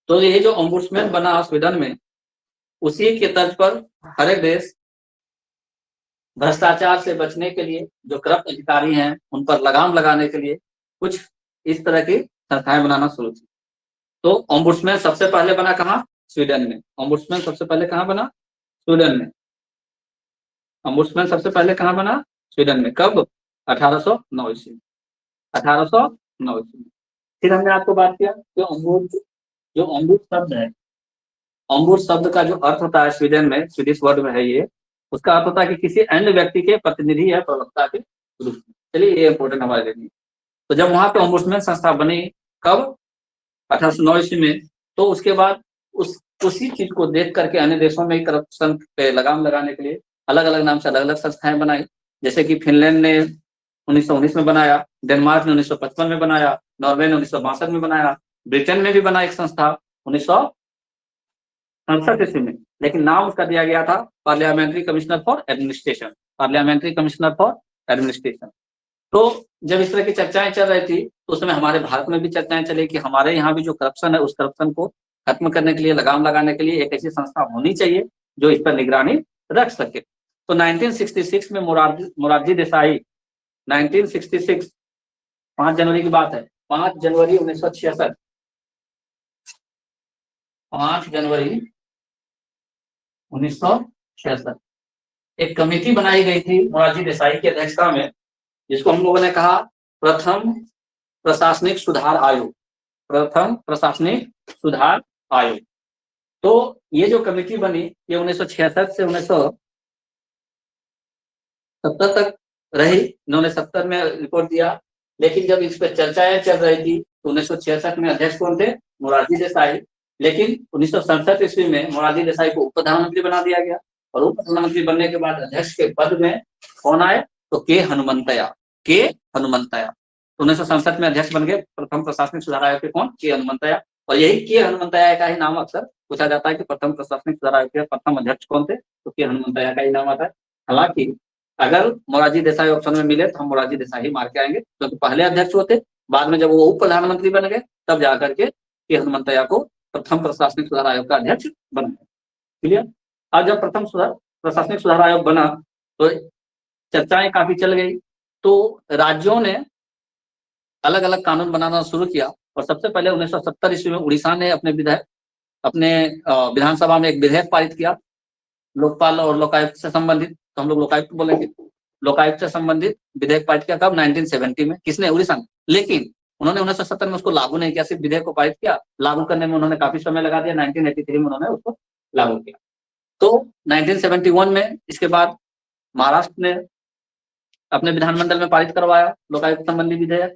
[SPEAKER 1] तो ये जो ओम्बुड्समैन बना स्वीडन में, उसी के तर्ज पर हर एक देश भ्रष्टाचार से बचने के लिए, जो करप्ट अधिकारी हैं उन पर लगाम लगाने के लिए कुछ इस तरह की संस्थाएं बनाना शुरू की। तो ओम्बुड्समैन सबसे पहले बना कहाँ? स्वीडन में। ओम्बुड्समैन सबसे पहले कहाँ बना? स्वीडन में। ओम्बुड्समैन सबसे पहले कहाँ बना? स्वीडन में। कब? 1809 ईस्वी में। 1809 ईस्वी में। फिर हमने आपको बात किया कि जो ओम्बुड शब्द है, ओम्बुड शब्द का जो अर्थ होता है स्वीडन में, स्वीडिश वर्ड में है ये, उसका अर्थ होता है कि किसी अन्य व्यक्ति के प्रतिनिधि या प्रवक्ता के रूप में। चलिए, ये इंपोर्टेंट हमारे लिए। तो जब वहां पे ओम्बुड्समैन संस्था बनी, कब? 1809 ईस्वी में। तो उसके बाद उसी चीज को देख करके अन्य देशों में करप्शन पे लगाम लगाने के लिए अलग अलग नाम से अलग अलग संस्थाएं बनाई। जैसे कि फिनलैंड ने 1919 में बनाया, डेनमार्क ने 1955 में बनाया, नॉर्वे ने 1962 में बनाया, ब्रिटेन में भी बना एक संस्था 1967 ईस्वी में, लेकिन नाम उसका दिया गया था parliamentary commissioner for administration. Parliamentary commissioner for administration. तो जब इस तरह की चर्चाएं चल रही थी तो उस समय हमारे भारत में भी चर्चाएं चली कि हमारे यहाँ भी जो करप्शन है उस करप्शन को खत्म करने के लिए, लगाम लगाने के लिए एक ऐसी संस्था होनी चाहिए जो इस पर निगरानी रख सके। तो 1966 में मोरारजी देसाई, 1966, 5 जनवरी की बात है, 5 जनवरी 1966, 5 जनवरी 1966 एक कमेटी बनाई गई थी मोरारजी देसाई की अध्यक्षता में, जिसको हम लोगों ने कहा प्रथम प्रशासनिक सुधार आयोग, प्रथम प्रशासनिक सुधार आयोग। तो ये जो कमेटी बनी ये 1966 से 1970 तक रही। इन्होंने 70 में रिपोर्ट दिया, लेकिन जब इस पर चर्चाएं चल रही थी तो 1966 में अध्यक्ष कौन थे? मोरारजी देसाई। लेकिन 1967 ईस्वी में मोरारजी देसाई को उप प्रधानमंत्री बना दिया गया, और उप प्रधानमंत्री बनने के बाद अध्यक्ष के पद में कौन आए? तो के हनुमंतया, के हनुमंतया। 1967 में अध्यक्ष बन गए प्रथम प्रशासनिक सुधार आयोग के कौन? के हनुमंतया। और यही के हनुमंतया का ही नाम अक्सर पूछा जाता है कि प्रथम प्रशासनिक सुधार आयोग के प्रथम अध्यक्ष कौन थे? तो के हनुमंतया का ही नाम आता है। हालांकि अगर मोरारजी देसाई ऑप्शन में मिले तो हम मोरारजी देसाई ही मार के आएंगे, क्योंकि पहले अध्यक्ष वो थे, बाद में जब वो उप प्रधानमंत्री बन गए तब जाकर के हनुमंतया को प्रथम प्रशासनिक सुधार आयोग का अध्यक्ष बना। क्लियर? आज जब प्रथम प्रशासनिक सुधार आयोग बना तो चर्चाएं काफी चल गई, तो राज्यों ने अलग अलग कानून बनाना शुरू किया। और सबसे पहले 1970 ईस्वी में उड़ीसा ने अपने विधानसभा में एक विधेयक पारित किया, लोकपाल और लोकायुक्त से संबंधित, तो हम लोग लोकायुक्त बोलेंगे। लोकायुक्त से संबंधित विधेयक पारित किया कब? 1970 में। किसने? उड़ीसा ने। लेकिन उन्होंने 1970 में उसको लागू नहीं किया, सिर्फ विधेयक को पारित किया। लागू करने में उन्होंने काफी समय लगा दिया, 1983 में उन्होंने उसको लागू किया। तो 1971 में इसके बाद महाराष्ट्र ने अपने विधानमंडल में पारित करवाया लोकायुक्त संबंधी विधेयक,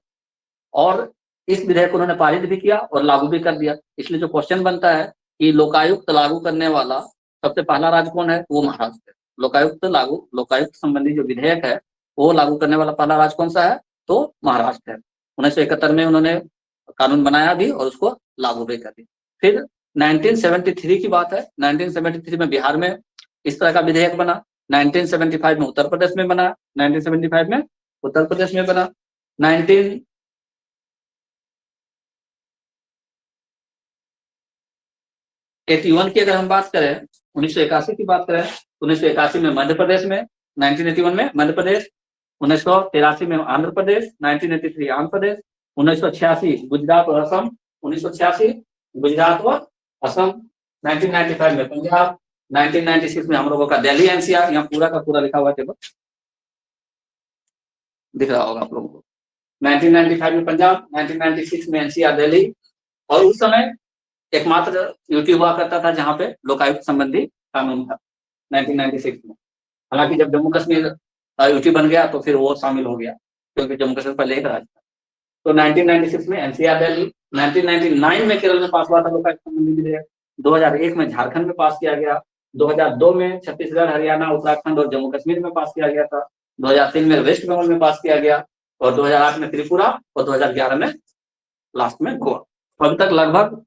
[SPEAKER 1] और इस विधेयक को उन्होंने पारित भी किया और लागू भी कर दिया। इसलिए जो क्वेश्चन बनता है कि लोकायुक्त लागू करने वाला सबसे पहला राज्य कौन है? वो महाराष्ट्र है। लोकायुक्त संबंधी जो विधेयक है वो लागू करने वाला पहला राज्य कौन सा है? तो महाराष्ट्र है। 1971 में उन्होंने कानून बनाया भी और उसको लागू भी कर दिया। फिर 1973 की बात है, 1973 में बिहार में इस तरह का विधेयक बना। 1975 में उत्तर प्रदेश में बना, 1975 में उत्तर प्रदेश में बना। 1981 की अगर हम बात करें, 1981 की बात करें, 1981 में मध्य प्रदेश में, 1981 में मध्य प्रदेश, 1983 में आंध्र प्रदेश, 1983 आंध्र प्रदेश, 1986 गुजरात और असम, 1986 गुजरात और असम, 1995 में पंजाब, 1996 में हम लोगों का दिल्ली एनसीआर, यहाँ पूरा का पूरा लिखा हुआ टेबल दिख रहा होगा आप लोगों को। 1995 में पंजाब, 1996 में एनसीआर दिल्ली, और उस समय एकमात्र यूटी हुआ करता था जहां पे लोकायुक्त संबंधी कानून था 1996 में। हालांकि जब जम्मू कश्मीर यूटी बन गया तो फिर वो शामिल हो गया, क्योंकि जम्मू कश्मीर पहले एक राज्य था। तो 1996 में एनसीआर दिल्ली, 1999 में केरल में पास हुआ था लोकायुक्त संबंधी विधेयक, 2001 में झारखंड में पास किया गया, 2002 में छत्तीसगढ़, हरियाणा, उत्तराखंड और जम्मू कश्मीर में पास किया गया था, 2003 में वेस्ट बंगाल में पास किया गया, और 2008 में त्रिपुरा, और 2011 में लास्ट में गोवा। अभी तक लगभग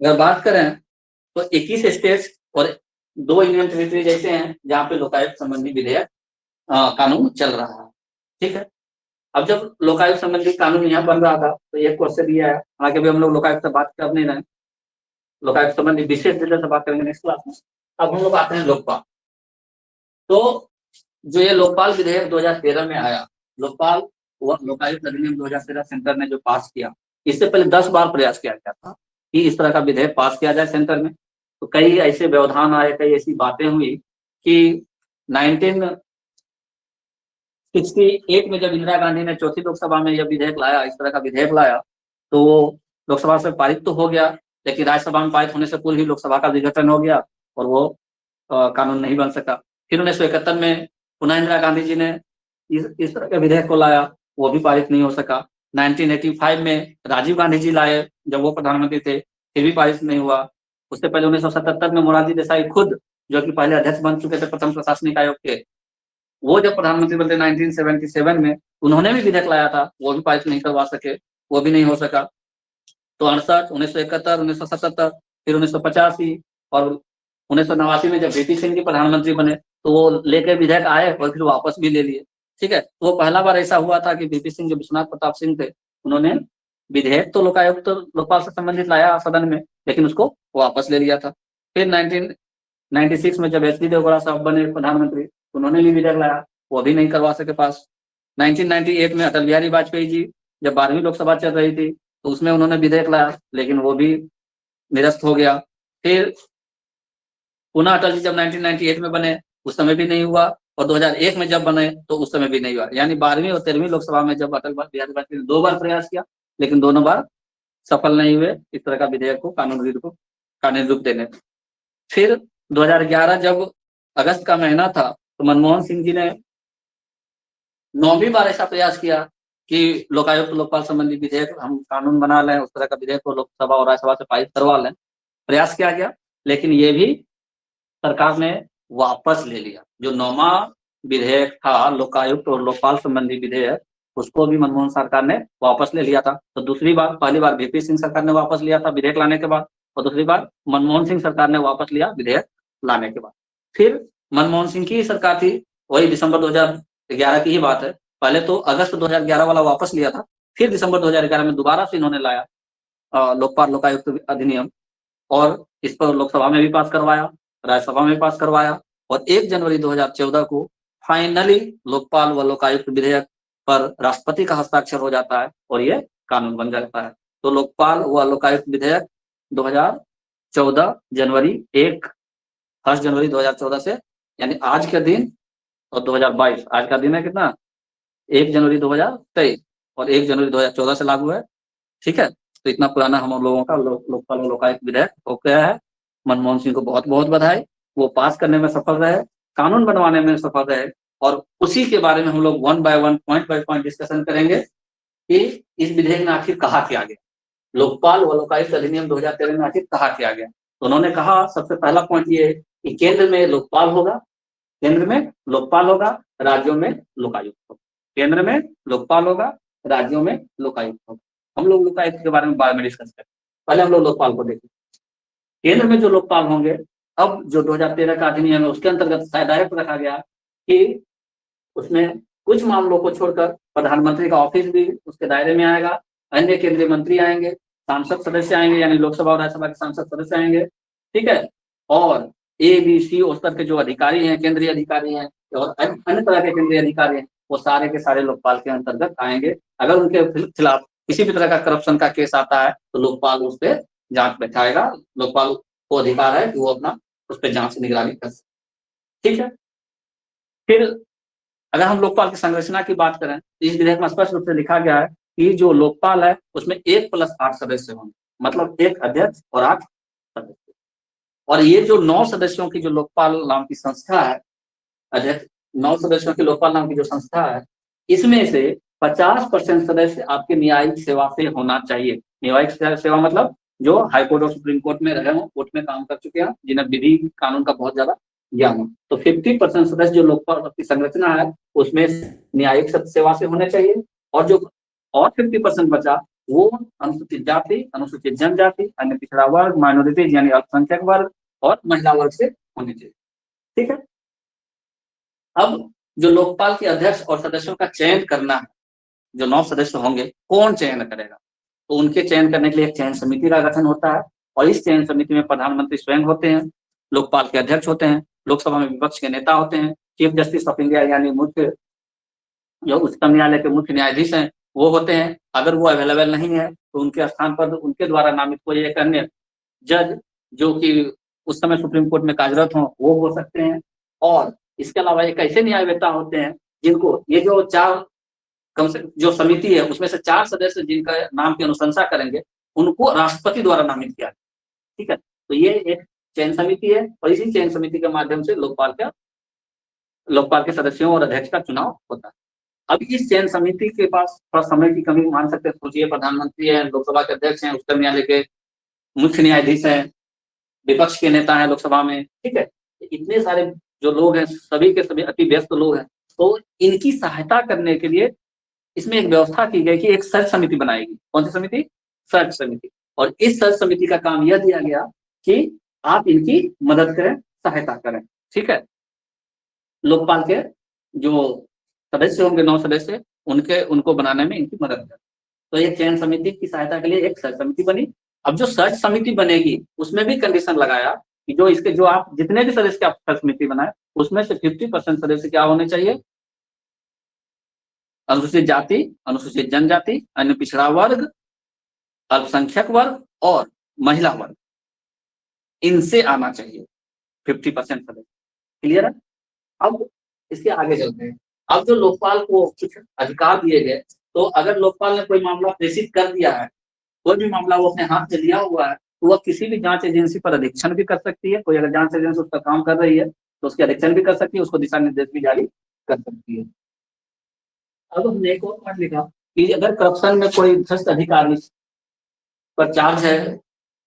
[SPEAKER 1] अगर बात करें तो 21 स्टेट्स और 2 यूनियन टेरिटरी जैसे हैं जहाँ पे लोकायुक्त संबंधी विधेयक कानून चल रहा है। ठीक है, अब जब लोकायुक्त संबंधी कानून यहाँ बन रहा था तो एक क्वेश्चन ये है, हालांकि अभी हम लोग लोकायुक्त से बात कर नहीं रहे, लोकायुक्त संबंधी विशेष डिटेल से बात करेंगे नेक्स्ट क्लास में। अब हम लोग आते हैं लोकपाल। तो जो ये लोकपाल विधेयक 2013 में आया, लोकायुक्त अधिनियम 2013 सेंटर ने जो पास किया, इससे पहले 10 बार प्रयास किया गया था कि इस तरह का विधेयक पास किया जाए सेंटर में। तो कई ऐसे व्यवधान आए, कई ऐसी बातें हुई कि 1968 में जब इंदिरा गांधी ने चौथी लोकसभा में यह विधेयक लाया, इस तरह का विधेयक लाया, तो वो लोकसभा से पारित तो हो गया, लेकिन राज्यसभा में पारित होने से पूर्व ही लोकसभा का विघटन हो गया और वो कानून नहीं बन सका। फिर 1971 में पुनः इंदिरा गांधी जी ने इस तरह के विधेयक को लाया, वो भी पारित नहीं हो सका। 1985 में राजीव गांधी जी लाए जब वो प्रधानमंत्री थे, फिर भी पारित नहीं हुआ। उससे पहले 1977 में मोरारजी देसाई खुद, जो कि पहले अध्यक्ष बन चुके थे प्रथम प्रशासनिक आयोग के, वो जब प्रधानमंत्री बने 1977 में, उन्होंने भी विधेयक लाया था, वो भी पारित नहीं करवा सके, वो भी नहीं हो सका। तो 68, 1971, 1977, फिर 1985 और 1989 में जब वीपी सिंह जी प्रधानमंत्री बने तो वो लेके विधेयक आए और फिर वापस भी ले लिए। ठीक है, तो वो पहला बार ऐसा हुआ था कि वीपी सिंह जो विश्वनाथ प्रताप सिंह थे, उन्होंने विधेयक तो लोकायुक्त लोकपाल से संबंधित लाया सदन में, लेकिन उसको वापस ले लिया था। फिर 1996 में जब एच.डी. देवगौड़ा साहब बने प्रधानमंत्री, उन्होंने भी विधेयक लाया, वो भी नहीं करवा सके पास। 1998 में अटल बिहारी वाजपेयी जी जब 12वीं लोकसभा चल रही थी तो उसमें उन्होंने विधेयक लाया, लेकिन वो भी निरस्त हो गया। फिर पुनः अटल जी जब 1998 में बने, उस समय भी नहीं हुआ। और 2001 में जब बने तो उस समय भी नहीं हुआ। यानी 12वीं और 13वीं लोकसभा में जब अटल बिहारी वाजपेयी ने 2 बार प्रयास किया, लेकिन दोनों बार सफल नहीं हुए इस तरह का विधेयक को कानूनी रूप देने में। फिर 2011 जब अगस्त का महीना था तो मनमोहन सिंह जी ने 9वीं बार ऐसा प्रयास किया कि लोकायुक्त लोकपाल संबंधी विधेयक हम कानून बना लें, उस तरह का विधेयक को लोकसभा और राज्यसभा से पारित करवा लें। प्रयास किया गया, लेकिन ये भी सरकार ने वापस ले लिया। जो 9वां विधेयक था लोकायुक्त और लोकपाल संबंधी विधेयक, उसको भी मनमोहन सरकार ने वापस ले लिया था। तो दूसरी बार, पहली बार वीपी सिंह सरकार ने वापस लिया था विधेयक लाने के बाद, और दूसरी बार मनमोहन सिंह सरकार ने वापस लिया विधेयक लाने के बाद। फिर मनमोहन सिंह की सरकार थी, वही दिसंबर 2011 की ही बात है। पहले तो अगस्त 2011 वाला वापस लिया था, फिर दिसंबर 2011 में दोबारा से इन्होंने लाया लोकपाल लोकायुक्त अधिनियम, और इस पर लोकसभा में भी पास करवाया, राज्यसभा में पास करवाया, और 1 जनवरी 2014 को फाइनली लोकपाल व लोकायुक्त विधेयक पर राष्ट्रपति का हस्ताक्षर हो जाता है और ये कानून बन जाता है। तो लोकपाल व लोकायुक्त विधेयक 2014 जनवरी 1 जनवरी 2014 से, यानी आज के दिन, और 2022 आज का दिन है कितना, 1 जनवरी 2023, और 1 जनवरी 2014 से लागू है। ठीक है, तो इतना पुराना हम लोगों का लोकपाल और लोकायुक्त विधेयक हो गया है। मनमोहन सिंह को बहुत बहुत बधाई, वो पास करने में सफल रहे, कानून बनवाने में सफल रहे, और उसी के बारे में हम लोग 1 by 1 point by point discussion करेंगे कि इस विधेयक में आखिर कहा क्या गया, लोकपाल व लोकायुक्त अधिनियम 2013 में आखिर कहा क्या गया। तो उन्होंने कहा, सबसे पहला पॉइंट ये है कि केंद्र में लोकपाल होगा, केंद्र में लोकपाल होगा, राज्यों में लोकायुक्त होगा। केंद्र में लोकपाल होगा, राज्यों में लोकायुक्त होगा। हम लोग लोकायुक्त के बारे में बाद में डिस्कस करें, पहले हम लोग लोकपाल को देखें। केंद्र में जो लोकपाल होंगे, अब जो 2013 का अधिनियम है उसके अंतर्गत डायरेक्ट रखा गया कि उसमें कुछ मामलों को छोड़कर प्रधानमंत्री का ऑफिस भी उसके दायरे में आएगा, अन्य केंद्रीय मंत्री आएंगे, सांसद सदस्य आएंगे, यानी लोकसभा और राज्यसभा के सांसद सदस्य आएंगे। ठीक है, और ABC स्तर के जो अधिकारी हैं, केंद्रीय अधिकारी हैं, और अन्य तरह के केंद्रीय अधिकारी हैं, वो सारे के सारे लोकपाल के अंतर्गत आएंगे। अगर उनके खिलाफ किसी भी तरह का करप्शन का केस आता है तो लोकपाल उस पर जांच बैठाएगा। लोकपाल को अधिकार है कि वो अपना उस पर जांच निगरानी कर सकते। ठीक है, फिर अगर हम लोकपाल की संरचना की बात करें तो इस विधेयक में स्पष्ट रूप से लिखा गया है कि जो लोकपाल है उसमें 1+8 सदस्य होंगे, मतलब 1 अध्यक्ष और 8 सदस्य। और ये जो 9 सदस्यों की जो लोकपाल नाम की संस्था है, अध्यक्ष 9 सदस्यों की लोकपाल नाम की जो संस्था है, इसमें से 50% सदस्य आपके न्यायिक सेवा से होना चाहिए। न्यायिक सेवा मतलब जो हाईकोर्ट और सुप्रीम कोर्ट में रहे हों, कोर्ट में काम कर चुके हैं, जिन्हें विधि कानून का बहुत ज्यादा ज्ञान हो। तो 50% सदस्य जो लोकपाल की संरचना है उसमें न्यायिक सेवा से होने चाहिए, और जो और 50% बचा वो अनुसूचित जाति, अनुसूचित जनजाति, अन्य पिछड़ा वर्ग, माइनॉरिटीज यानी अल्पसंख्यक वर्ग, और महिला वर्ग से होने चाहिए। ठीक है, अब जो लोकपाल के अध्यक्ष और सदस्यों का चयन करना है, जो 9 सदस्य होंगे, कौन चयन करेगा, तो उनके चयन करने के लिए एक चयन समिति का गठन होता है, और इस चयन समिति में प्रधानमंत्री स्वयं होते हैं, लोकपाल के अध्यक्ष होते हैं, लोकसभा में विपक्ष के नेता होते हैं, चीफ जस्टिस ऑफ इंडिया यानी मुख्य जो उच्चतम न्यायालय के मुख्य न्यायाधीश हैं वो होते हैं। अगर वो अवेलेबल नहीं है तो उनके स्थान पर उनके द्वारा नामित कोई एक अन्य जज जो कि उस समय सुप्रीम कोर्ट में कार्यरत हों वो हो सकते हैं। और इसके अलावा एक ऐसे न्यायवेत्ता होते हैं जिनको ये जो 4 कम से जो समिति है उसमें से 4 सदस्य जिनका नाम की अनुशंसा करेंगे उनको राष्ट्रपति द्वारा नामित किया। ठीक है, तो ये एक चयन समिति है, और इसी चयन समिति के माध्यम से लोकपाल के सदस्यों और अध्यक्ष का चुनाव होता है। अब इस चयन समिति के पास थोड़ा समय की कमी मान सकते हैं। सोचिए, प्रधानमंत्री है, लोकसभा के अध्यक्ष हैं, उच्चतम न्यायालय के मुख्य न्यायाधीश हैं, विपक्ष के नेता हैं लोकसभा में। ठीक है, इतने सारे जो लोग हैं, सभी के सभी अति व्यस्त लोग हैं, तो इनकी सहायता करने के लिए इसमें एक व्यवस्था की गई कि एक सर्च समिति बनाएगी। कौन सी समिति? सर्च समिति। और इस सर्च समिति का काम यह दिया गया कि आप इनकी मदद करें, सहायता करें। ठीक है, लोकपाल के जो सदस्य होंगे 9 सदस्य, उनको बनाने में इनकी मदद करें। तो एक चयन समिति की सहायता के लिए एक सर्च समिति बनी। अब जो सर्च समिति बनेगी उसमें भी कंडीशन लगाया कि जो आप जितने भी सदस्य आप सर्च समिति बनाए उसमें से 50% सदस्य क्या होने चाहिए? अनुसूचित जाति, अनुसूचित जनजाति, अन्य पिछड़ा वर्ग, अल्पसंख्यक वर्ग और महिला वर्ग, इनसे आना चाहिए 50% सदस्य। क्लियर है? अब इसके आगे चलते हैं। अब जो लोकपाल को कुछ अधिकार दिए गए, तो अगर लोकपाल ने कोई मामला प्रेषित कर दिया है, कोई भी मामला वो अपने हाथ में लिया हुआ है, तो वह किसी भी जांच एजेंसी पर अधीक्षण भी कर सकती है। कोई अगर जांच एजेंसी उस पर काम कर रही है तो उसके अधीक्षण भी कर सकती है, उसको दिशा निर्देश भी जारी कर सकती है। अब हमने एक और पॉइंट लिखा कि अगर करप्शन में कोई भ्रष्ट अधिकारी पर चार्ज है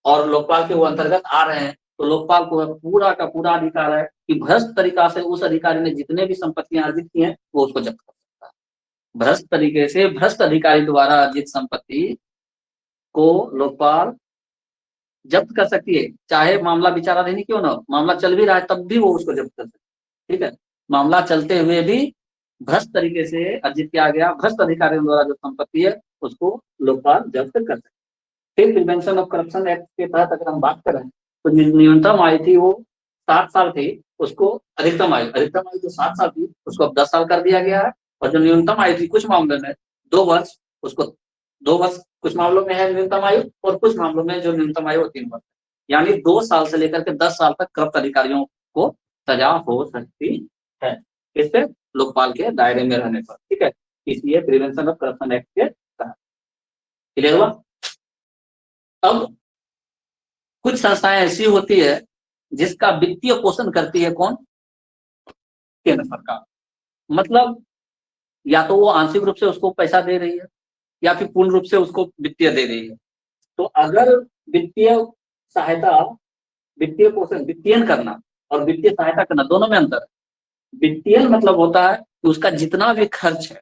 [SPEAKER 1] और लोकपाल के वो अंतर्गत आ रहे हैं, तो लोकपाल को पूरा का पूरा अधिकार है कि भ्रष्ट तरीका से उस अधिकारी ने जितने भी संपत्तियां अर्जित की हैं वो उसको जब्त कर सकता है। भ्रष्ट तरीके से भ्रष्ट अधिकारी द्वारा अर्जित संपत्ति को लोकपाल जब्त कर सकती है, चाहे मामला विचाराधीन ही क्यों ना हो, मामला चल भी रहा है तब भी वो उसको जब्त कर सकती है। ठीक है, मामला चलते हुए भी भ्रष्ट तरीके से अर्जित किया गया भ्रष्ट अधिकारियों द्वारा जो संपत्ति है उसको लोकपाल जब्त कर सकते हैं। फिर प्रिवेंशन ऑफ करप्शन एक्ट के तहत अगर हम बात करें तो न्यूनतम आयु थी वो 7 साल थी, उसको अधिकतम आयु जो 7 साल थी उसको अब 10 साल कर दिया गया है। और जो न्यूनतम आयु थी कुछ मामलों में 2 वर्ष, उसको 2 वर्ष कुछ मामलों में है न्यूनतम आयु, और कुछ मामलों में जो न्यूनतम आयु 3 वर्ष, यानी 2 साल से लेकर के 10 साल तक करप्ट अधिकारियों को सजा हो सकती है, इससे लोकपाल के दायरे में रहने पर। ठीक है, इसलिए प्रिवेंशन ऑफ करप्शन एक्ट के तहत। क्लियर हुआ? अब कुछ संस्थाएं ऐसी होती है जिसका वित्तीय पोषण करती है कौन? केंद्र सरकार। मतलब या तो वो आंशिक रूप से उसको पैसा दे रही है या फिर पूर्ण रूप से उसको वित्तीय दे रही है। तो अगर वित्तीय सहायता, वित्तीय पोषण, वित्तीयन करना और वित्तीय सहायता करना दोनों में अंतर है। वित्तीयन मतलब होता है कि उसका जितना भी खर्च है,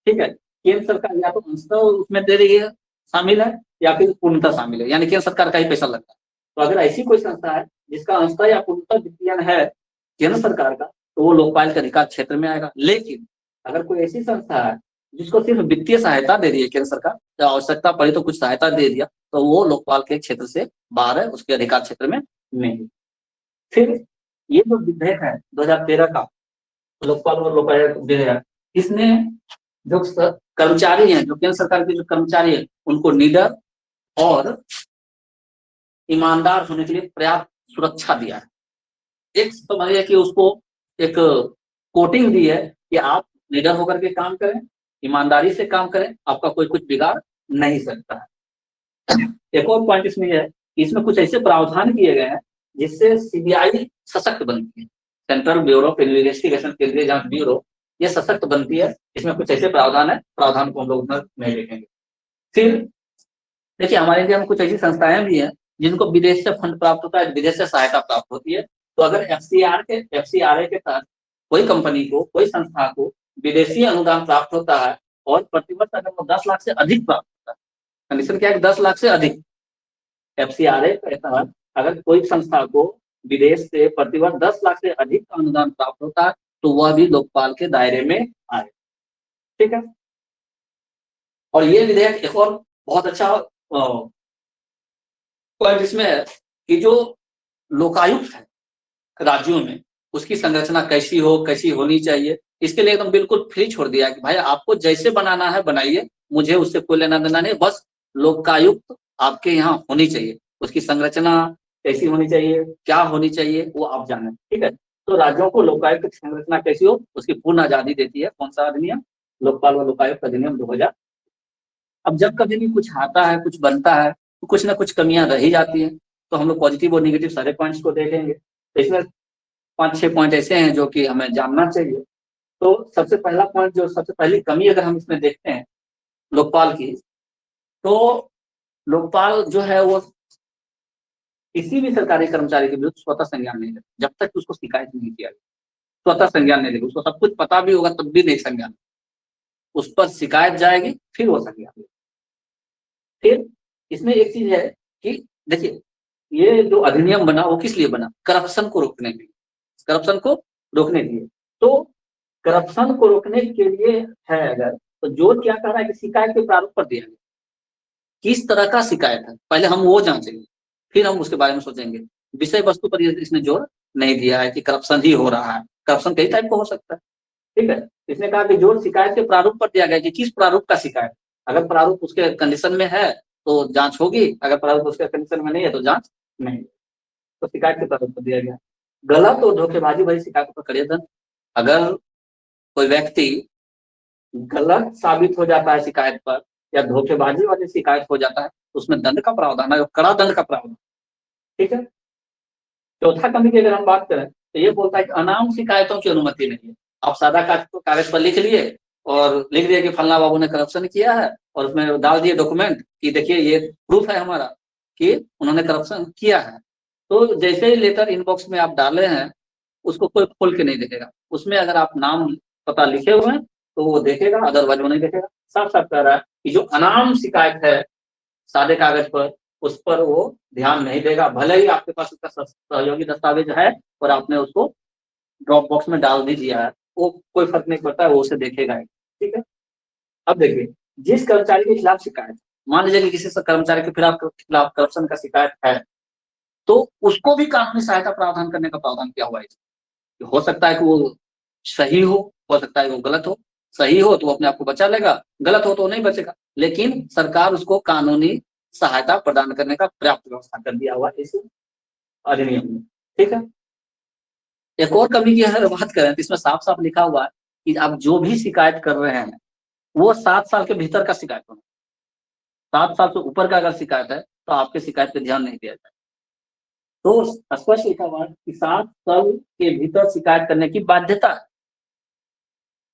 [SPEAKER 1] ठीक है, केंद्र सरकार या तो अंशतः उसमें दे रही है, शामिल है, या फिर पूर्णतः शामिल है, यानी केंद्र सरकार का ही पैसा लगता है। तो अगर ऐसी कोई संस्था है जिसका अंशतः या पूर्णतः वित्तीयन है केंद्र सरकार का, तो वो लोकपाल के अधिकार क्षेत्र में आएगा। लेकिन अगर कोई ऐसी संस्था है जिसको सिर्फ वित्तीय सहायता दे रही है केंद्र सरकार, या आवश्यकता पड़ी तो कुछ सहायता दे दिया, तो वो लोकपाल के क्षेत्र से बाहर है, उसके अधिकार क्षेत्र में नहीं। फिर ये जो विधेयक है 2013 का लोकपाल और लोकायुक्त विधेयक, इसने जो कर्मचारी हैं, जो केंद्र सरकार के जो कर्मचारी हैं, उनको निडर और ईमानदार होने के लिए पर्याप्त सुरक्षा दिया है। एक समझिए कि उसको एक कोटिंग दी है कि आप निडर होकर के काम करें, ईमानदारी से काम करें, आपका कोई कुछ बिगाड़ नहीं सकता है। एक और पॉइंट इसमें है कि इसमें कुछ ऐसे प्रावधान किए गए हैं जिससे सीबीआई सशक्त बनती है, सेंट्रल ब्यूरो ऑफ इन्वेस्टिगेशन, केंद्रीय जांच ब्यूरो, ये सशक्त बनती है। इसमें कुछ ऐसे प्रावधान है, प्रावधान को हम लोग नहीं देखेंगे। फिर देखिए हमारे इंडिया में कुछ ऐसी संस्थाएं भी हैं जिनको विदेश से फंड प्राप्त होता है, विदेश से सहायता प्राप्त होती है। तो अगर एफसीआरए के तहत कोई कंपनी को, कोई संस्था को विदेशी अनुदान प्राप्त होता है और प्रतिवर्ष अगर वो 10 लाख से अधिक प्राप्त होता है, कंडीशन क्या है? 10 लाख से अधिक। एफसीआरए के तहत अगर कोई संस्था को विदेश से प्रतिवर्ष 10 लाख से अधिक का अनुदान प्राप्त होता है तो वह भी लोकपाल के दायरे में आए। ठीक है, और ये विधेयक एक और बहुत अच्छा पॉइंट इसमें है कि जो लोकायुक्त है राज्यों में, उसकी संरचना कैसी हो, कैसी होनी चाहिए, इसके लिए एकदम बिल्कुल फ्री छोड़ दिया है कि भाई आपको जैसे बनाना है बनाइए, मुझे उससे कोई लेना देना नहीं, बस लोकायुक्त आपके यहाँ होनी चाहिए, उसकी संरचना कैसी होनी चाहिए, क्या होनी चाहिए, वो आप जाने। ठीक है, तो राज्यों को लोकायुक्त की संरचना कैसी हो उसकी पूर्ण आजादी देती है कौन सा अधिनियम? लोकपाल व लोकायुक्त अधिनियम 2000। अब जब कभी भी कुछ आता है, कुछ बनता है, तो कुछ ना कुछ कमियां रह ही जाती हैं, तो हम लोग पॉजिटिव और निगेटिव सारे पॉइंट्स को देखेंगे। तो इसमें 5-6 पॉइंट ऐसे हैं जो कि हमें जानना चाहिए। तो सबसे पहला पॉइंट, जो सबसे पहली कमी अगर हम इसमें देखते हैं लोकपाल की, तो लोकपाल जो है वो किसी भी सरकारी कर्मचारी के विरुद्ध स्वतः संज्ञान नहीं लेता जब तक उसको शिकायत नहीं किया गया। स्वतः संज्ञान नहीं लेगा, उसको सब कुछ पता भी होगा तब भी नहीं संज्ञान, उस पर शिकायत जाएगी फिर वो संज्ञान लेगा। फिर इसमें एक चीज है कि देखिए ये जो अधिनियम बना वो किस लिए बना? करप्शन को रोकने के लिए, करप्शन को रोकने के लिए। तो करप्शन को रोकने के लिए है अगर, तो जो क्या कह रहा है कि शिकायत के प्रारूप पर दिया गया, किस तरह का शिकायत है पहले हम वो जांचेंगे, फिर हम उसके बारे में सोचेंगे। विषय वस्तु पर इसने जोर नहीं दिया है कि करप्शन ही हो रहा है, करप्शन कई टाइप का हो सकता है। ठीक है, इसने कहा कि जोर शिकायत के प्रारूप पर दिया गया कि किस प्रारूप का शिकायत, अगर प्रारूप उसके कंडीशन में है तो जांच होगी, अगर प्रारूप उसके कंडीशन में नहीं है तो जांच नहीं। तो शिकायत के प्रारूप पर दिया गया। गलत और धोखेबाजी भरी शिकायतों पर कड़े दंड, अगर कोई व्यक्ति गलत साबित हो जाता है शिकायत पर या धोखेबाजी वाली शिकायत हो जाता है तो उसमें दंड का प्रावधान है, कड़ा दंड का प्रावधान। ठीक है। चौथा कमी की अगर हम बात करें तो ये बोलता है कि अनाम शिकायतों की अनुमति नहीं है। आप सादा कागज पर लिख लिए और लिख दिए कि फलना बाबू ने करप्शन किया है और उसमें डाल दिए डॉक्यूमेंट कि देखिए ये प्रूफ है हमारा कि उन्होंने करप्शन किया है। तो जैसे ही लेटर इनबॉक्स में आप डाले हैं उसको कोई खोल के नहीं देखेगा। उसमें अगर आप नाम पता लिखे हुए हैं तो वो देखेगा, अदरवाइज वो नहीं देखेगा। साफ साफ कह रहा है कि जो अनाम शिकायत है सादे कागज पर उस पर वो ध्यान नहीं देगा, भले ही आपके पास उसका सहयोगी दस्तावेज है और आपने उसको ड्रॉप बॉक्स में डाल भी दिया है, वो कोई फर्क नहीं पड़ता है, वो उसे देखेगा ही। ठीक है। अब देखिए, जिस कर्मचारी के खिलाफ शिकायत, मान लीजिए कि किसी से कर्मचारी के खिलाफ करप्शन का शिकायत है तो उसको भी कानूनी सहायता प्रावधान करने का प्रावधान किया हुआ है। हो सकता है कि वो सही हो सकता है वो गलत हो। सही हो तो वो अपने आप को बचा लेगा, गलत हो तो नहीं बचेगा, लेकिन सरकार उसको कानूनी सहायता प्रदान करने का पर्याप्त व्यवस्था कर दिया हुआ इस अधिनियम में। ठीक है। एक और कमी की अगर बात करें तो इसमें साफ साफ लिखा हुआ है कि आप जो भी शिकायत कर रहे हैं वो 7 साल के भीतर का शिकायत होना। 7 साल से ऊपर का अगर शिकायत है तो आपके शिकायत पे ध्यान नहीं दिया जाए। तो स्पष्ट लिखा हुआ है कि 7 साल के भीतर शिकायत करने की बाध्यता है।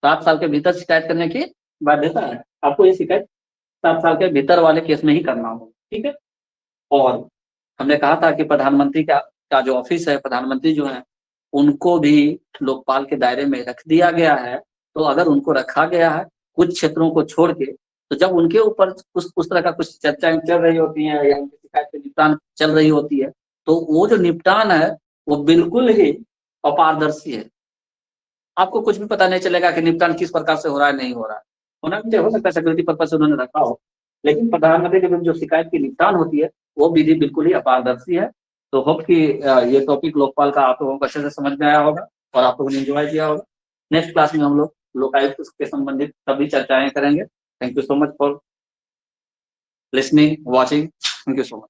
[SPEAKER 1] 7 साल के भीतर शिकायत करने की बाध्यता है। आपको ये शिकायत 7 साल के भीतर वाले केस में ही करना होगा। ठीक है। और हमने कहा था कि प्रधानमंत्री का जो ऑफिस है, प्रधानमंत्री जो है उनको भी लोकपाल के दायरे में रख दिया गया है। तो अगर उनको रखा गया है कुछ क्षेत्रों को छोड़ के, तो जब उनके ऊपर उस तरह का कुछ चर्चाएं चल रही होती हैं या उनकी शिकायत पे निपटान चल रही होती है तो वो जो निपटान है वो बिल्कुल ही अपारदर्शी है। आपको कुछ भी पता नहीं चलेगा कि निपटान किस प्रकार से हो रहा है, नहीं हो रहा है। होना भी हो सकता है सिक्योरिटी पर्पज से उन्होंने रखा हो, लेकिन प्रधानमंत्री के विरुद्ध जो शिकायत की निपटान होती है वो विधि बिल्कुल ही अपारदर्शी है। तो होप कि ये टॉपिक लोकपाल का आप लोगों को अच्छे से समझ में आया होगा और आप लोगों ने एंजॉय किया होगा। नेक्स्ट क्लास में हम लोग लोकायुक्त के संबंधित सभी चर्चाएं करेंगे। Thank you so much for listening, watching. Thank you so much.